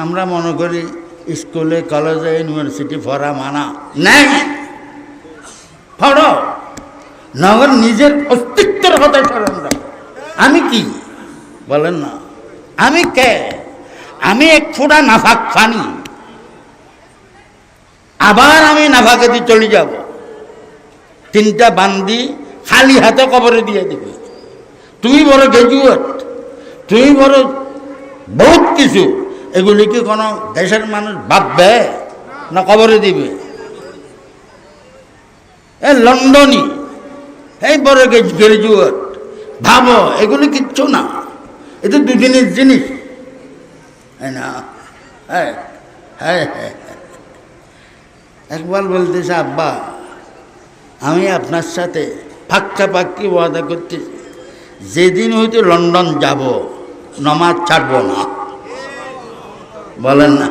আমরা মনে করি স্কুলে কলেজে ইউনিভার্সিটি পড়া মানা নাই, পড়ো, নগর নিজের অস্তিত্বের কথা স্মরণ রাখো। আমি কি, বলেন না, আমি কে, আমি এক ফোঁটা নাফাক পানি, আবার আমি নাফাকেতে চলে যাব, 3টা বান্দি খালি হাতে কবরে দিয়ে দিবে। তুমি বড় গ্রাজুয়েট, তুমি বড় বহুত কিছু, এগুলি কি কোনো দেশের মানুষ ভাববে না কবরে দিবে? এ লন্ডনী, এই বড় গ্রাজুয়েট, ভাবো এগুলি কিচ্ছু না, এ তো দুদিনের জিনিস, না। হ্যাঁ হ্যাঁ হ্যাঁ, একবার বলতেছে আব্বা আমি আপনার সাথে পাক্কি ওয়াদা করতেছি, যেদিন হয়তো লন্ডন যাব নামাজ ছাড়বো না। বলেন না,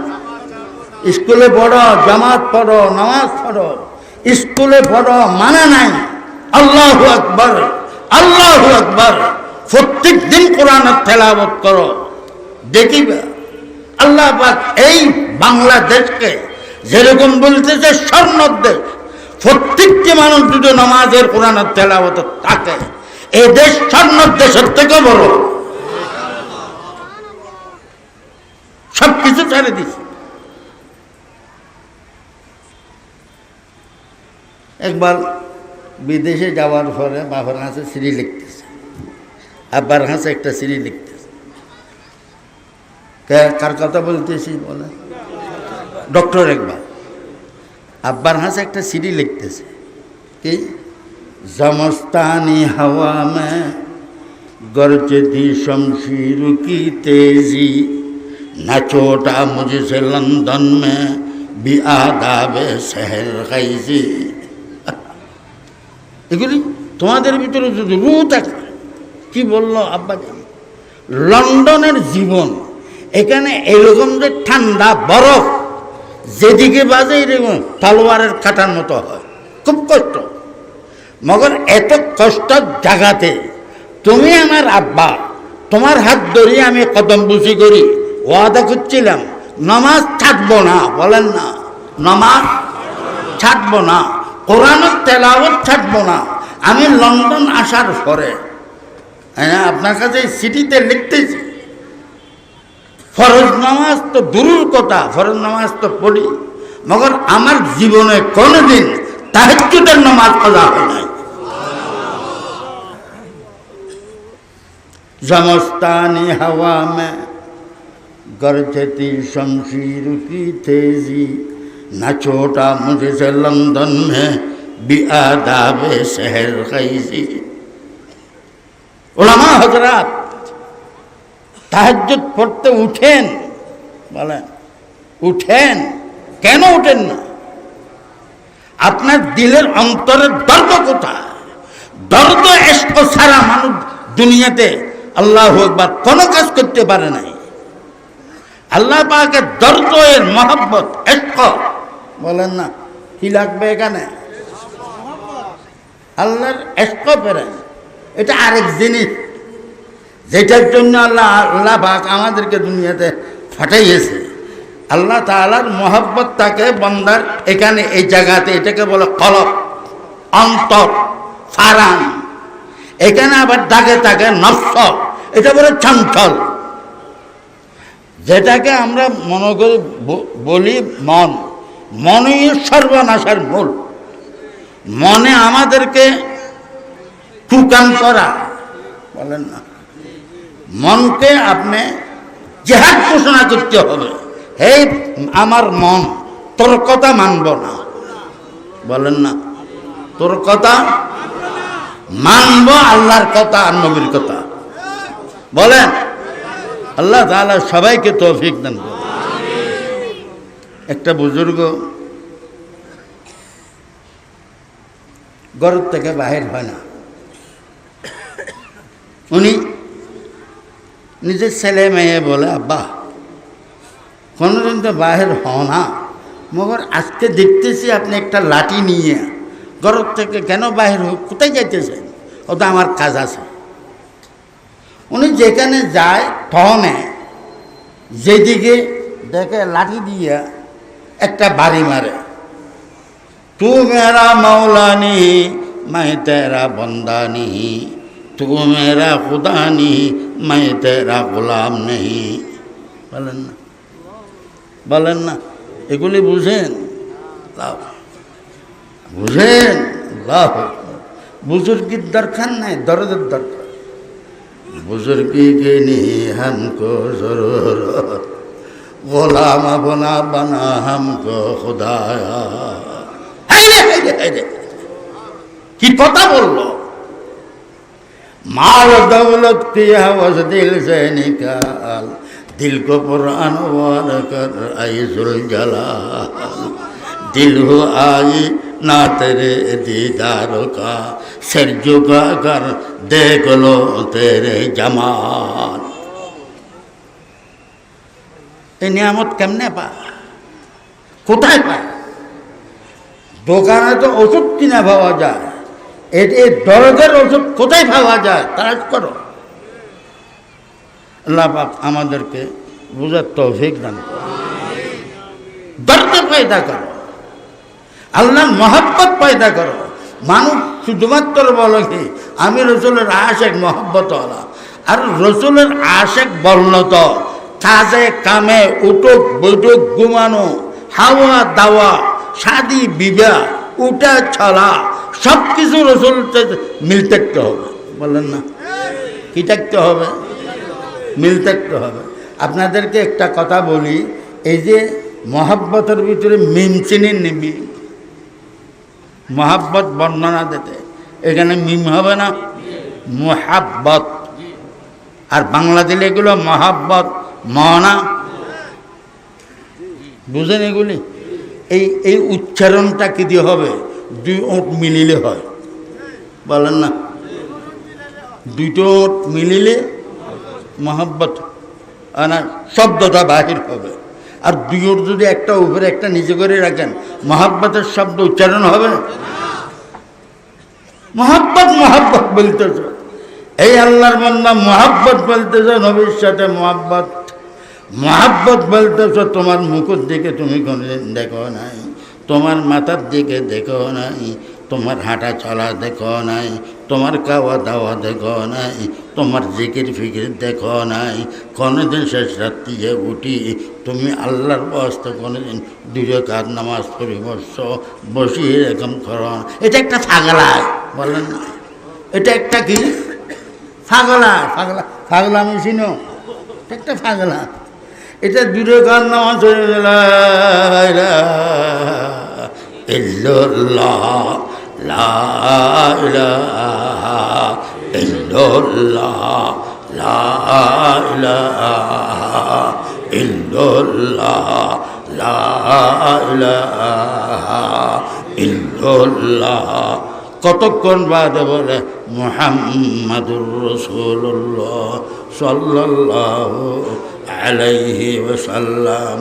স্কুলে পড়ো, জামাত পড়ো, নামাজ পড়ো, স্কুলে পড়ো মানা নাই, আল্লাহু আকবার আল্লাহু আকবার, প্রত্যেক দিন কোরআনের তেলাওয়াত করো, দেখিবা আল্লাহ পাক এই বাংলাদেশকে যেরকম বলতেছে স্বর্ণের দেশ, প্রত্যেকটি মানুষ যদি নামাজের কোরআনের তেলাওয়াত থাকে, এই দেশ স্বর্ণের দেশের থেকে বড়। সবকিছু ছেড়ে দিছে। একবার বিদেশে যাওয়ার পরে বাবার কাছে সিঁড়ি লিখতেছে, আব্বার কাছে একটা সিঁড়ি লিখতেছে। কার কথা বলতেছি বলে, ডক্টর একবার আব্বার হাসে একটা সিঁড়ি লিখতেছে কি, জমস্তানি হাওয়া মে গরজতি শমশির কি তেজি, না ছোটা মুঝে লন্দন মে বি আদাবে শহর গাইজি। এগুলি তোমাদের ভিতরে যদি রু থাকে, কি বললো আব্বা, লন্ডনের জীবন, এখানে এরকম যে ঠান্ডা বরফ যেদিকে বাজে এরকম তলোয়ারের কাটার মতো হয়, খুব কষ্ট। মগর এত কষ্ট জাগাতে তুমি আমার আব্বা, তোমার হাত ধরিয়ে আমি কদম বুঝি করি ওয়াদা করছিলাম নামাজ ছাড়বো না। বলেন না, নামাজ ছাড়বো না, কোরআনের তেলাওয়াত ছাড়বো না। আমি লন্ডন আসার পরে হ্যাঁ আপনার কাছে সিটিতে লিখতেছি, ফরজ নামাজ তো দূরের কথা, ফরজ নামাজ তো পড়ি, মগর আমার জীবনে কোনোদিন তাহাজ্জুদের নামাজ পড়া হয় নাই। জমস্তানি হাওয়া মে গরজতি শমশির কি তেজি, না ছোটা মুঝে সে লন্দন মে বিআদাবে শহর গাইজি। উলামা হযরত তাহাজ্জুদ পড়তে উঠেন, বলেন উঠেন, কেন উঠেন না? আপনার দিলের অন্তরের দর্দ কোথায়? দর্দ ইশক ছাড়া মানুষ দুনিয়াতে আল্লাহু আকবার কোনো কাজ করতে পারে নাই। আল্লাহ পাকের দর্দ, এর মহব্বত, ইশক বলেন না, কি লাগবে এখানে? আল্লাহর ইশক পেরে, এটা আরেক জিনিস যেটার জন্য আল্লাহ পাক আমাদেরকে দুনিয়াতে পাঠাইয়েছে। আল্লাহ তাআলার মহব্বত তাকে বান্দার এখানে এই জায়গাতে, এটাকে বলে কলব, অন্তর, ফারান। এখানে আবার দাগে তাকে নফস, এটা বলে চঞ্চল, যেটাকে আমরা মনে করি বলি মন। মনই সর্বনাশের মূল। মনে আমাদেরকে কুকাম করা, বলেন না, মনকে আপনি জিহাদ ঘোষণা করতে হবে। হে আমার মন, তোর কথা মানব না, বলেন না, তোর কথা মানব, আল্লাহর কথা আর নবীর কথা। বলেন, আল্লাহ তাআলা সবাইকে তৌফিক দান করুন। একটা বুজুর্গ ঘর থেকে বাহির হয় না। উনি নিজের ছেলে মেয়ে বলে, আব্বা কোনোদিন তো বাহির হও না, মগর আজকে দেখতেছি আপনি একটা লাঠি নিয়ে ঘর থেকে কেন বাহির হই, কোথায় যাইতেছেন? ও তো আমার কাজ আছে। উনি যেখানে যায় তখনে যেদিকে দেখে লাঠি দিয়ে একটা বাড়ি মারে। তু মেরা মৌলা नहीं, मैं तेरा बंदा नहीं, तू मेरा खुदा नहीं, मैं तेरा गुलाम नहीं। বলেন না, বলেন না, এগুলি বুঝেন? বুঝেন? বুজুর্গির দরকার নাই, দরদের দরকার। बुजुर्गी के नहीं हमको जरूरत, गुलाम अपना बना हमको खुदाया। কি কথা বললো! माल दौलत की हवस दिल से निकाल, दिल को पुरान वार कर आइजुल जलाल, दिल हो आई ना तेरे दीदार का, सिर झुका कर देख लो तेरे जमाल। এই নিয়ামত কেমনে পায়, কোথায় পায়? দোকানে তো ওষুধ কিনা পাওয়া যায়, এই দরদের ওষুধ কোথায় পাওয়া যায়? তালাশ করো। আল্লাহ পাক আমাদেরকে বুঝার তৌফিক দান করো। দর্দ পয়দা করো, আল্লাহর মহব্বত পয়দা করো। মানুষ শুধুমাত্র বলো কি আমি রসুলের আশেক, মহব্বতওয়ালা। আর রসুলের আশেক বলল তো কাজে কামে, উঠুক বৈঠুক, ঘুমানো, হাওয়া দাওয়া, শাদি বিবাহ, উঠা ছলা, সব কিছু রসুল মিল থাকতে হবে। বলেন না, কি থাকতে হবে? মিল থাকতে হবে। আপনাদেরকে একটা কথা বলি, এই যে মহাব্বতের ভিতরে মিম চিনেন নিবি, মহাব্বত বর্ণনা দিতে, এখানে মিম হবে না, মোহাব্বত। আর বাংলা দিলে এগুলো মহাব্বত, মহনা, বুঝেন এগুলি? এই উচ্চারণটা কি দিয়ে হবে? দুই ওঁট মিলিলে হয়, বলেন না, দুইটো ওঁট মিলিলে মহাব্বত না শব্দটা বাহির হবে। আর দুই ওঁট যদি একটা উপরে একটা নিচে করে রাখেন, মহাব্বতের শব্দ উচ্চারণ হবে। মহাব্বত মহাব্বত বলতেছ, এই আল্লাহর বান্দা মহাব্বত বলতেছ, নবীর সাথে মহাব্বত। মহাব্বত বলতেছ, তোমার মুখের দিকে তুমি কোনোদিন দেখো নাই, তোমার মাথার দিকে দেখো নাই, তোমার হাঁটা চলা দেখো নাই, তোমার খাওয়া দাওয়া দেখো নাই, তোমার জিকির ফিকির দেখো নাই। কোনোদিন শেষ রাত্রিতে উঠি তুমি আল্লাহর বাস্তে কোনোদিন 2 রাকাত নামাজ পড়ি বসি এরকম করো। এটা একটা ফাগলায়, বলেন না, এটা একটা কি ফাগলা? ফাগলা আমি চিনো, একটা ফাগলা। এটা 2 রাকাত নামাজ ইল্লাল্লাহ লা ইলাহা ইল্লাল্লাহ লা ইলাহা ইল্লাল্লাহ লা ইলাহা ইল্লাল্লাহ। কতক্ষণ বাদে বলে মুহাম্মাদুর রাসূলুল্লাহ সাল্লাল্লাহু আলাইহি ওয়াসাল্লাম।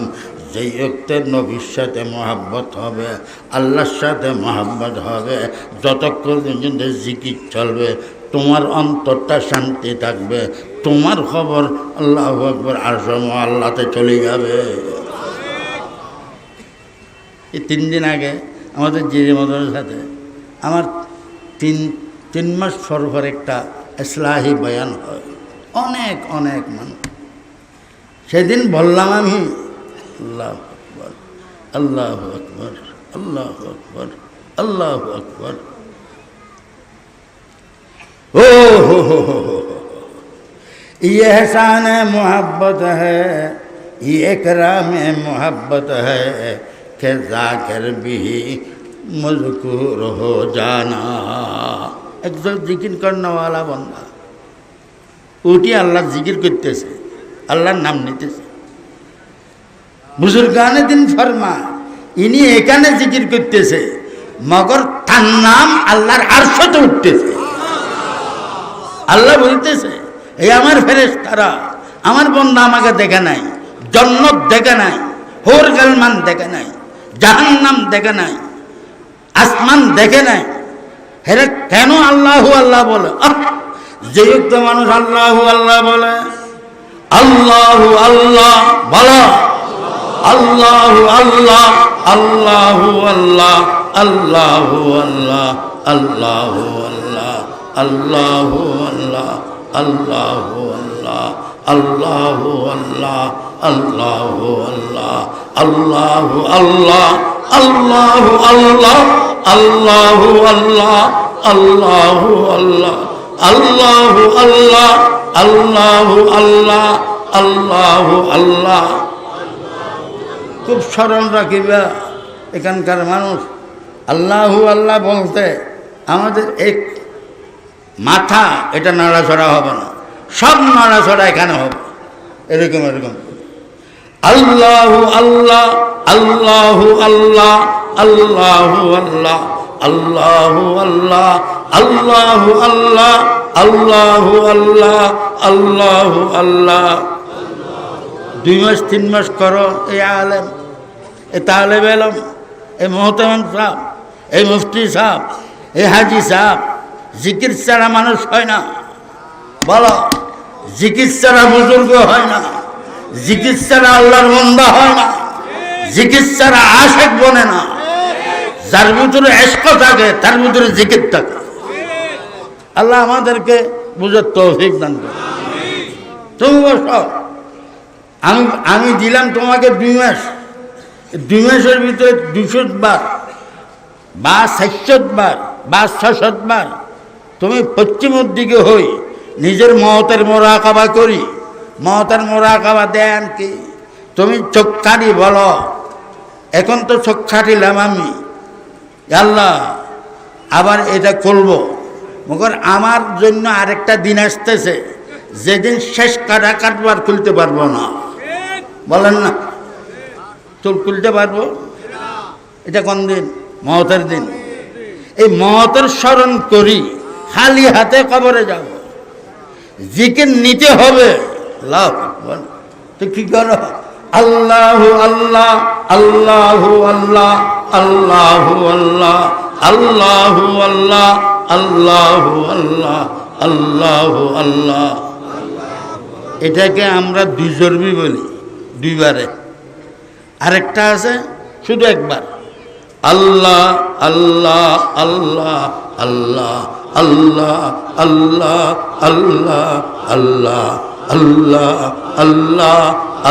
যেই ব্যক্তির নবীর সাথে মহাব্বত হবে, আল্লাহর সাথে মহাব্বত হবে, যতক্ষণ পর্যন্ত জিকির চলবে তোমার অন্তরটা শান্তি থাকবে, তোমার খবর আল্লাহু আকবার আরশে আল্লাহতে চলে যাবে। এই 3 দিন আগে আমাদের জিরি মদনের সাথে আমার তিন মাস পর একটা ইসলাহি বয়ান হয়, অনেক অনেক মানুষ। সেদিন বললাম আমি আল্লাহু আকবার, আল্লাহু আকবার, আল্লাহু আকবার, আল্লাহু আকবার। ओ हो ये एहसान मोहब्बत है, ये इकराम मोहब्बत है कि जाकिर भी मज़कूर हो जाना। একজন জিকির করনেওয়ালা বান্দা উঠি আল্লাহর জিকির করতেছে, আল্লাহর নাম নিতেছে। বুজুর্গানে দিন ফরমা ইনি এখানে জিকির করতেছে, মগর তার নাম আল্লাহর আরশতে উঠতেছে। আল্লাহ বলতেছে এই আমার ফেরেশতারা, আমার বান্দা আমাকে দেখে নাই, জান্নাত দেখে নাই, হোর গালমান দেখে নাই, জাহান্নাম দেখে নাই, আসমান দেখে নাই, হেরে কেন আল্লাহু আল্লাহ বলে? যে একটা মানুষ আল্লাহু আল্লাহ বলে, আল্লাহু আল্লাহ বলো, আল্লাহু আল্লাহ, আল্লাহু আল্লাহ, আল্লাহু আল্লাহ, আল্লাহু আল্লাহ, আল্লাহু আল্লাহ, আল্লাহু আল্লাহ, আল্লাহু আল্লাহ, আল্লাহু আল্লাহ, আল্লাহু আল্লাহ, আল্লাহু আল্লাহ, আল্লাহু আল্লাহ, আল্লাহু আল্লাহ, আল্লাহু আল্লাহ, আল্লাহু আল্লাহ, আল্লাহু আল্লাহ। খুব স্মরণ রাখিবা এখানকার মানুষ, আল্লাহু আল্লাহ বলতে আমাদের এক মাথা এটা নাড়াছড়া হবে না, সব নাড়াছড়া এখানে হবে, এরকম এরকম। আল্লাহু আল্লাহ, আল্লাহু আল্লাহ, আল্লাহু আল্লাহ, আল্লাহু আল্লাহ, আল্লাহু আল্লাহ, আল্লাহু আল্লাহ, আল্লাহু আল্লাহ। 2 মাস 3 মাস করো এই আলেম, এই তালেব এলম, এই মোহতারাম সাহেব, এই মুফতি সাহেব, এই হাজি সাহেব, জিকির ছাড়া মানুষ হয় না। বলো, জিকির ছাড়া বুজুর্গ হয় না, জিকির ছাড়া আল্লাহর বান্দা হয় না, জিকির ছাড়া আশিক বনে না। যার ভিতরে ইশক থাকে তার ভিতরে জিকির থাকে। আল্লাহ আমাদেরকে বুঝার তৌফিক দান করে। তুমি বসো, আমি দিলাম তোমাকে 2 মাস, 2 মাসের ভিতরে 200 বার বা 400 বার বা 600 বার তুমি পশ্চিমের দিকে হই নিজের মওতের মোরাকাবা করি। মওতের মোরাকাবা দেন কি? তুমি চোখ কাটি বলো, এখন তো চোখ কাটিলাম আমি, আল্লাহ আবার এটা করব, মগর আমার জন্য আরেকটা দিন আসতেছে যেদিন শেষ কাটা কাটবার খুলতে পারবো না। বলেন না, চুল খুলতে পারবো? এটা কোন দিন? মওতের দিন। এই মওতের স্মরণ করি, খালি হাতে কবরে যাব, জিকির নিতে হবে। আল্লাহু আকবার। তো কি করো? আল্লাহু আল্লাহ, আল্লাহু আল্লাহ, আল্লাহু আল্লাহ, আল্লাহু আল্লাহ, আল্লাহু আল্লাহ, আল্লাহু আল্লাহ। এটাকে আমরা 2 জরবি বলি, 2 বারে। আরেকটা আছে শুধু একবার, আল্লাহ আল্লাহ আল্লাহ আল্লাহ আল্লাহ আল্লাহ আল্লাহ আল্লাহ আল্লাহ আল্লাহ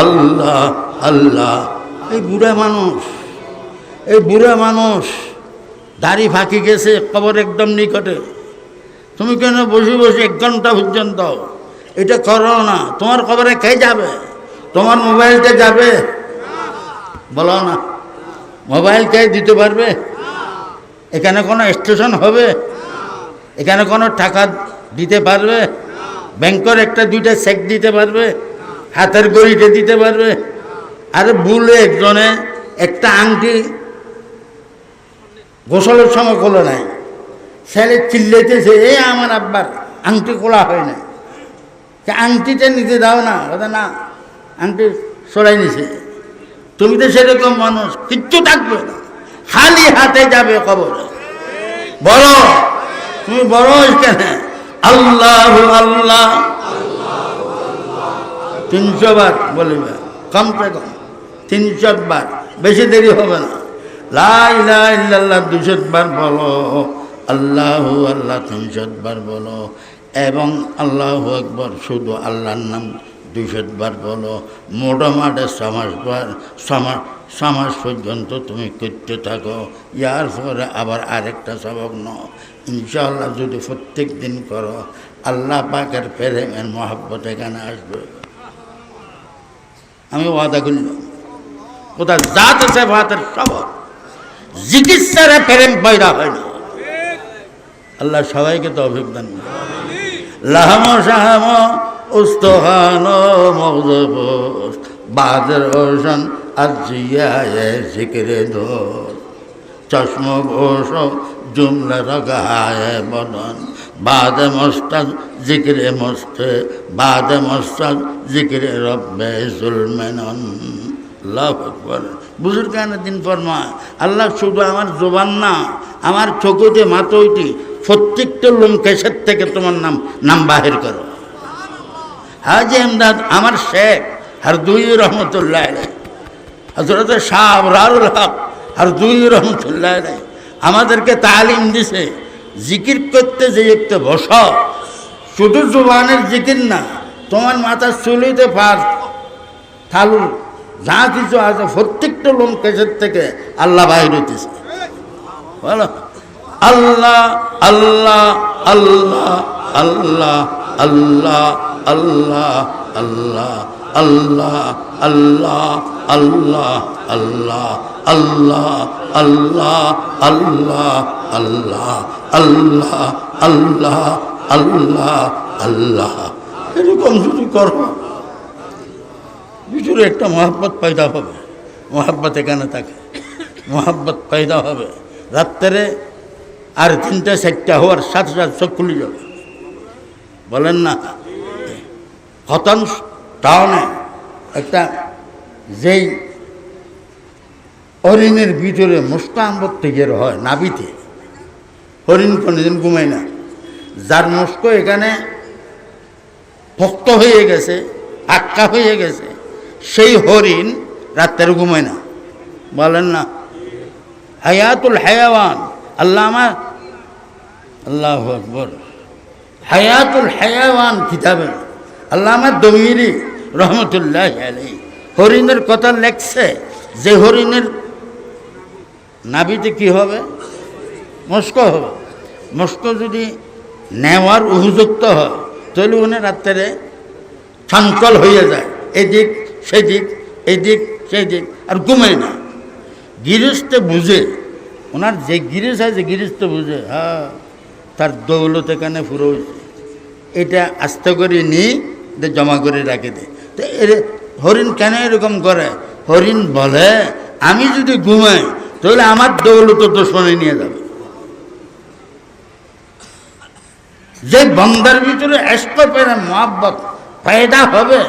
আল্লাহ আল্লাহ। এই বুড়া মানুষ দাড়ি ফাঁকি গেছে, কবর একদম নিকটে। তুমি কেন বসে বসে 1 ঘন্টা পর্যন্ত এটা করো না? তোমার কবরে কে যাবে? তোমার মোবাইলটা যাবে? বলো না, মোবাইল কে দিতে পারবে? এখানে কোনো স্টেশন হবে? এখানে কোনো টাকা দিতে পারবে? ব্যাংকের 1-2টা চেক দিতে পারবে? হাতের গড়িতে দিতে পারবে? আরে ভুলে একজনে একটা আংটি গোসলের সময় খোলো নাই, ছেলে চিল্লাইতেছে, আমার আব্বার আংটি খোলা হয় না, আংটিটা নিতে দাও না, ওটা না আংটি সরাই নিছে। তুমি তো সেরকম মানুষ, কিচ্ছু থাকবে না, খালি হাতে যাবে কবরে। বড় তুমি বড় কেন? আল্লাহ আল্লাহ 300 বার বলবে, কমসে কম 300 বার, বেশি দেরি হবে না। লা ইলাহা ইল্লাল্লাহ 200 বার বলো, আল্লাহু আল্লাহ 300 বার বলো, এবং আল্লাহু আকবার শুধু আল্লাহর নাম 200 বার বলো। মোটামুটি 6 মাস পর্যন্ত তুমি করতে থাকো। ইয়ার পরে আবার আরেকটা সবক নাও, ইনশাআল্লাহ যদি প্রত্যেক দিন করো, আল্লাহ পাকের প্রেমের মহব্বত এখানে আসবে। আমি ওয়াদা করলাম, কোথায় জাত আছে ভাতের সবক, চিকিৎসারে প্রেম পয়দা হয় না। আল্লাহ সবাইকে তৌফিক দান করুন। লাহাম শাহাম উস্তহান মগজবুস বাদর ওশন আজিয়ায়ে জিকিরে দোস চশম ঘোষ জুমলা রগায়ে বদন বাদ মস্তাদ জিকিরে মস্তে বাদ মস্তাদ জিকিরে রব্বে জুলমেনন। আল্লাহু আকবার। বুজুর্গান দিন ফরমা, আল্লাহ শুধু আমার জবান না, আমার চোখতে মাথইটি প্রত্যেকটা লোমকেশের থেকে তোমার নাম বাহির করো। হাজি এমদাদ আমার শেখ হারদুই রহমতুল্লাহ আলাইহি, হযরত শাহ আবরারুল হক হারদুই রহমতুল্লাহ আলাইহি আমাদেরকে তালিম দিছে, জিকির করতে যে একটু বস, শুধু জবানের জিকির না, তোমার মাথার চুলিতে পার থালুর যা কিছু আছে প্রত্যেকটা লোমকেশের থেকে আল্লাহ বাহির হইতেছে। বলো আল্লাহ আল্লাহ আল্লাহ আল্লাহ আল্লাহ আল্লাহ আল্লাহ আল্লাহ আল্লাহ আল্লাহ আল্লাহ আল্লাহ আল্লাহ আল্লাহ আল্লাহ আল্লাহ আল্লাহ আল্লাহ আল্লাহ। এরকম যদি করো, ভিতরে একটা মহাব্বত পয়দা হবে। মহাব্বত এখানে থাকে, মহাব্বত পয়দা হবে। রাত্রে আর 3টা-4টা হওয়ার সাথে সাথে চোখ খুলে যাবে। বলেন না, হতন টাউনে একটা যেই হরিণের ভিতরে মুস্কাম্বর থেকে হয় নাভিতে, হরিণ কোনোদিন ঘুমায় না, যার মুস্ক এখানে ভক্ত হয়ে গেছে, আটকা হয়ে গেছে, সেই হরিণ রাত্রে ঘুমায় না। বলেন না, হায়াতুল হায়াওয়ান আল্লামা আল্লাহু আকবার হায়াতুল হায়াওয়ান কিতাবে আল্লামা দমিরি রহমতুল্লাহ আলাইহি হরিণের কথা লেখছে, যে হরিণের নাভিতে কি হবে? মস্ক হবে। মস্ক যদি নেওয়ার উপযুক্ত হয়, তাহলে উনি রাত্রে চঞ্চল হয়ে যায়, এদিক সেদিক এদিক সেদিক, আর ঘুমায় না। গৃহস্থ বুঝে, ওনার যে গিরিশ আছে গৃহস্থ বুঝে, হ্যাঁ তার দৌলত এখানে পুরো এটা আস্তে করে নিয়ে জমা করে রাখে দেয়। তো এর হরিণ কেন এরকম করে? হরিণ বলে, আমি যদি ঘুমাই তাহলে আমার দৌলত তো শোনে নিয়ে যাবে। যে বন্দার ভিতরে এস্ক পেরে মহাব্বত পয়দা হবে,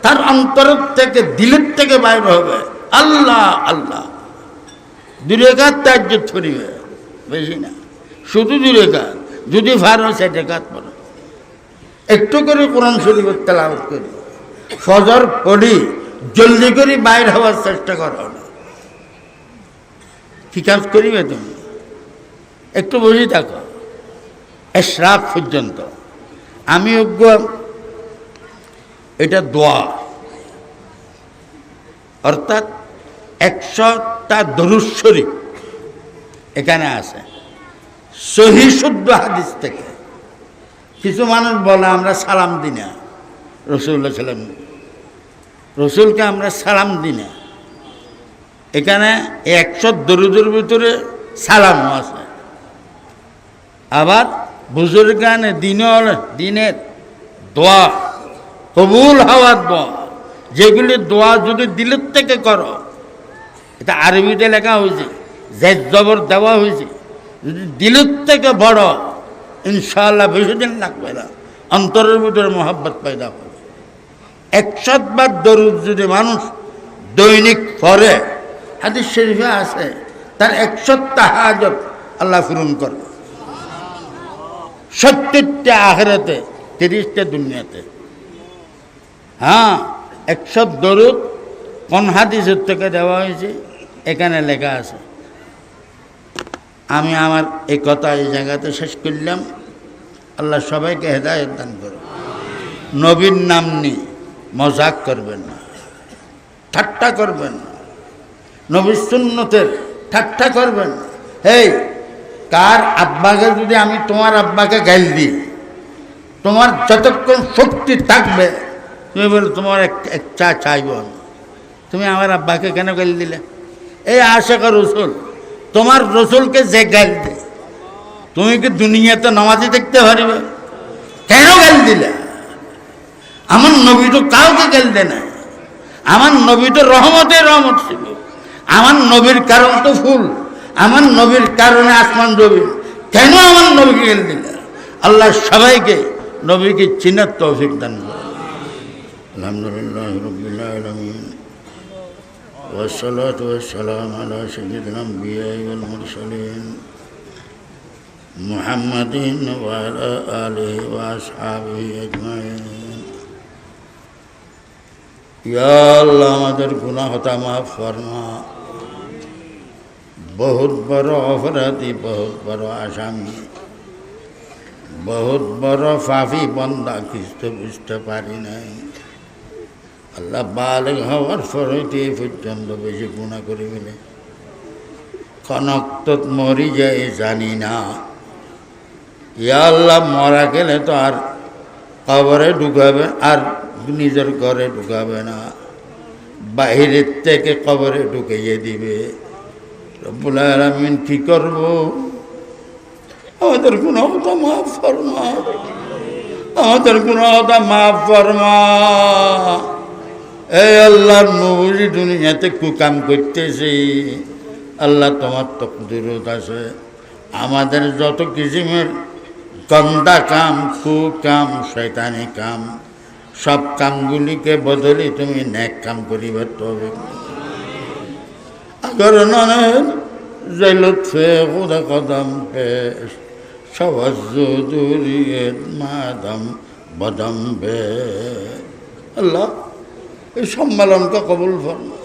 তার অন্তর থেকে দিলের থেকে বাইর হবে আল্লাহ আল্লাহ। 2 রাকাত তাহাজ্জুদ করিবে, বেশি না, শুধু 2 রাকাত। যদি পারো 6 রাকাত পড়ো, একটু করে কোরআন শরীফের তেলাওয়াত করি, ফজর পড়ি, জলদি করে বাইর হওয়ার চেষ্টা করো। কি কাজ করিবে তুমি? একটু বসে থাকো এশরাক পর্যন্ত। আমি অজ্ঞ, এটা দোয়া, অর্থাৎ 100টা দরুদ শরীফ এখানে আছে সহিহ শুদ্ধ হাদিস থেকে। কিছু মানুষ বলে আমরা সালাম দিই না রাসূলুল্লাহ সাল্লাল্লাহু আলাইহি ওয়াসাল্লাম, রসুলকে আমরা সালাম দিই না। এখানে 100 দরুদের ভিতরে সালাম আছে। আবার বুজুর্গানে দিনের দোয়া, কবুল হওয়ার দোয়া, যেগুলি দোয়া যদি দিলের থেকে করো, এটা আরবিতে লেখা হয়েছে, জেদ জবর দেওয়া হয়েছে। যদি দিলের থেকে বড়, ইনশাআল্লাহ বেশি দিন লাগবে না, অন্তরের ভিতরে মোহাব্বত পয়দা হবে। 100 বার দরুদ যদি মানুষ দৈনিক পড়ে, হাদিস শরীফে আছে, তার 100টা হাজত আল্লাহ পূরণ করবে। 70টা আখিরাতে, 30টা দুনিয়াতে। হ্যাঁ, 100 দরুদ কোন হাদিসের থেকে দেওয়া হয়েছে এখানে লেখা আছে। আমি আমার এই কথা এই জায়গাতে শেষ করলাম। আল্লাহ সবাইকে হেদায়েত দান করুন। নবীর নাম নিয়ে মজাক করবেন না, ঠাট্টা করবেন না, নবীর সুন্নতের ঠাট্টা করবেন না। এই কার আব্বাকে যদি আমি তোমার আব্বাকে গাইল দিই, তোমার যতক্ষণ শক্তি থাকবে তুমি বলো তোমার এক চা চাইব আমি, তুমি আমার আব্বাকে কেন গাইল দিলে? এই আশিকা রসুল, তোমার রসুলকে যে গাইল দে, তুমি কি দুনিয়াতে নামাজি দেখতে পারিবে? কেন গাইল দিলে? আমার নবী তো কাউকে গাইল দেয় না। আমার নবী তো রহমতের রহমত ছিল। আমার নবীর কারণ তো ফুল, আমার নবীর কারণে আসমান রবি। কেন আমার নবীকে গাইল দিলে? আল্লাহ সবাইকে নবীকে চিনার তৌফিক দান করে। আলহামদুলিল্লাহ রাব্বিল আলামিন, والصلاة والسلام على سيد الأنبياء والمرسلين محمد وعلى آله وأصحابه أجمعين। या अल्लाह আমাদের গুনাহটা মাফ ফরমা। बहुत बड़ो অপরাধী, बहुत बड़ो আসামি, बहुत बड़ो ফাফি বন্দা, কিছু বুঝতে পারি নাই। আল্লাহ বালেগ হওয়ার পরইতে পর্যন্ত বেশি গুণা করে ফেলে, কনক্তত মরি যায় জানি না। ইয়া আল্লাহ মরা গেলে তো আর কবরে ঢুকাবে, আর নিজের ঘরে ঢুকাবে না, বাহিরের থেকে কবরে ঢুকিয়ে দিবে। রব্বুল আলামিন কি করব? আমাদের গুনাহটা মাফ ফরমা, আমাদের গুনাহটা মাফ ফরমা। এই আল্লাহর নবী দুনিয়াতে কুকাম করতেছে, আল্লাহ তোমার তকদিরত আছে। আমাদের যত কিসিমের গন্দা কাম, কুকাম, শয়তানি কাম, সব কামগুলিকে বদলে তুমি নেক কাম করিবে তবে। अगर उन्होंने लुत्फ़े खुद कदम पेश सवज्जो दूरियत मादम बदम बे। আল্লাহ এই সম্মেলনকে কবুল ফরমা।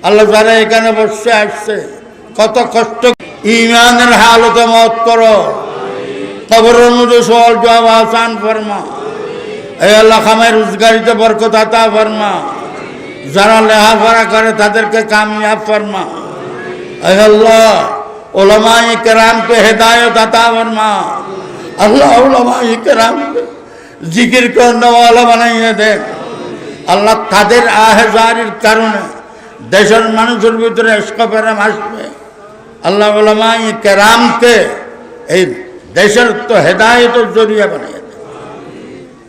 আল্লাহ যারা এখানে বসে আসছে, কত কষ্ট, ইমানের হালতে মত করো, কবরের মধ্যে সওয়াল জবাব আসান ফরমা। এই আল্লাহ খামের রোজগারিতে বরকত আতা ফরমা। যারা লেখাপড়া করে তাদেরকে কামিয়াব ফরমা। এই আল্লাহ উলামায়ে কেরামকে হেদায়েত আতা ফরমা। আল্লাহ উলামায়ে কেরামকে জিকির করনেওয়ালা বানাইয়ে দে। আল্লাহ তাদের আহজারির কারণে দেশের মানুষের ভিতরে ইশক প্রেম আসবে। আল্লাহ উলামায়ে কেরামকে এই দেশের তো হেদায়েতের জরিয়া বানাইয়ে দে।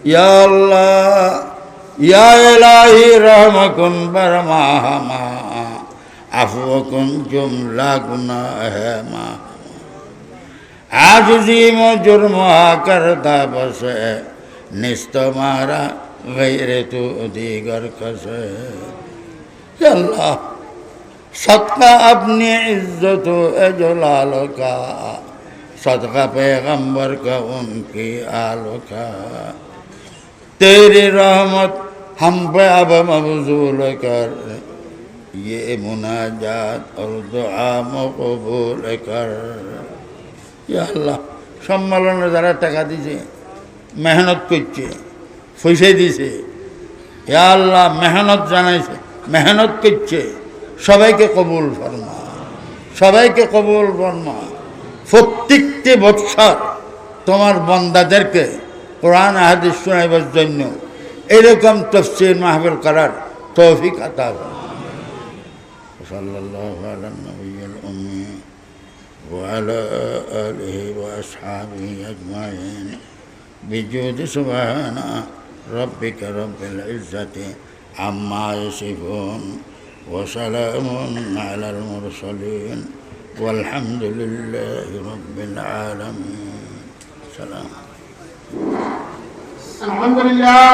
ইয়া আল্লাহ या इलाही रहमकुन बरमाहमा अफवकुन जुमला गुनाह है माँ। आजिज़ी में जुर्मा करता बस निस्त मारा गैर तू दीगर कसे। अल्लाह सदका अपनी इज्जत जलाल का, सदका पैगम्बर का उनकी आलो का। तेरी रहमत हम पे अब मबजूल कर, ये मुनाजात और दुआ मकबूल कर। या अल्लाह सम्मेलने যারা টাকা দিছে, মেহনত করছে, পয়সা দিছে, ইয়া আল্লাহ মেহনত জানাইছে, মেহনত করছে, সবাইকে কবুল ফরমা, সবাইকে কবুল ফরমা। প্রত্যেকটি বৎসর তোমার বান্দাদেরকে কোরআন হাদিস শোনাইবার জন্য এরকম তাফসীর মাহফিল করার তৌফিক আতা করুন। সাল্লাল্লাহু আলা নবিয়িল উম্মি ওয়া আলা আলিহি ওয়া আসহাবিহি আজমাইন বিজুদি সুবহানা রাব্বিকা রাব্বিল ইজ্জাতি আম্মা ইয়াসিফুন وسلام على المرسلين والحمد لله رب العالمين. سلام. الحمد لله.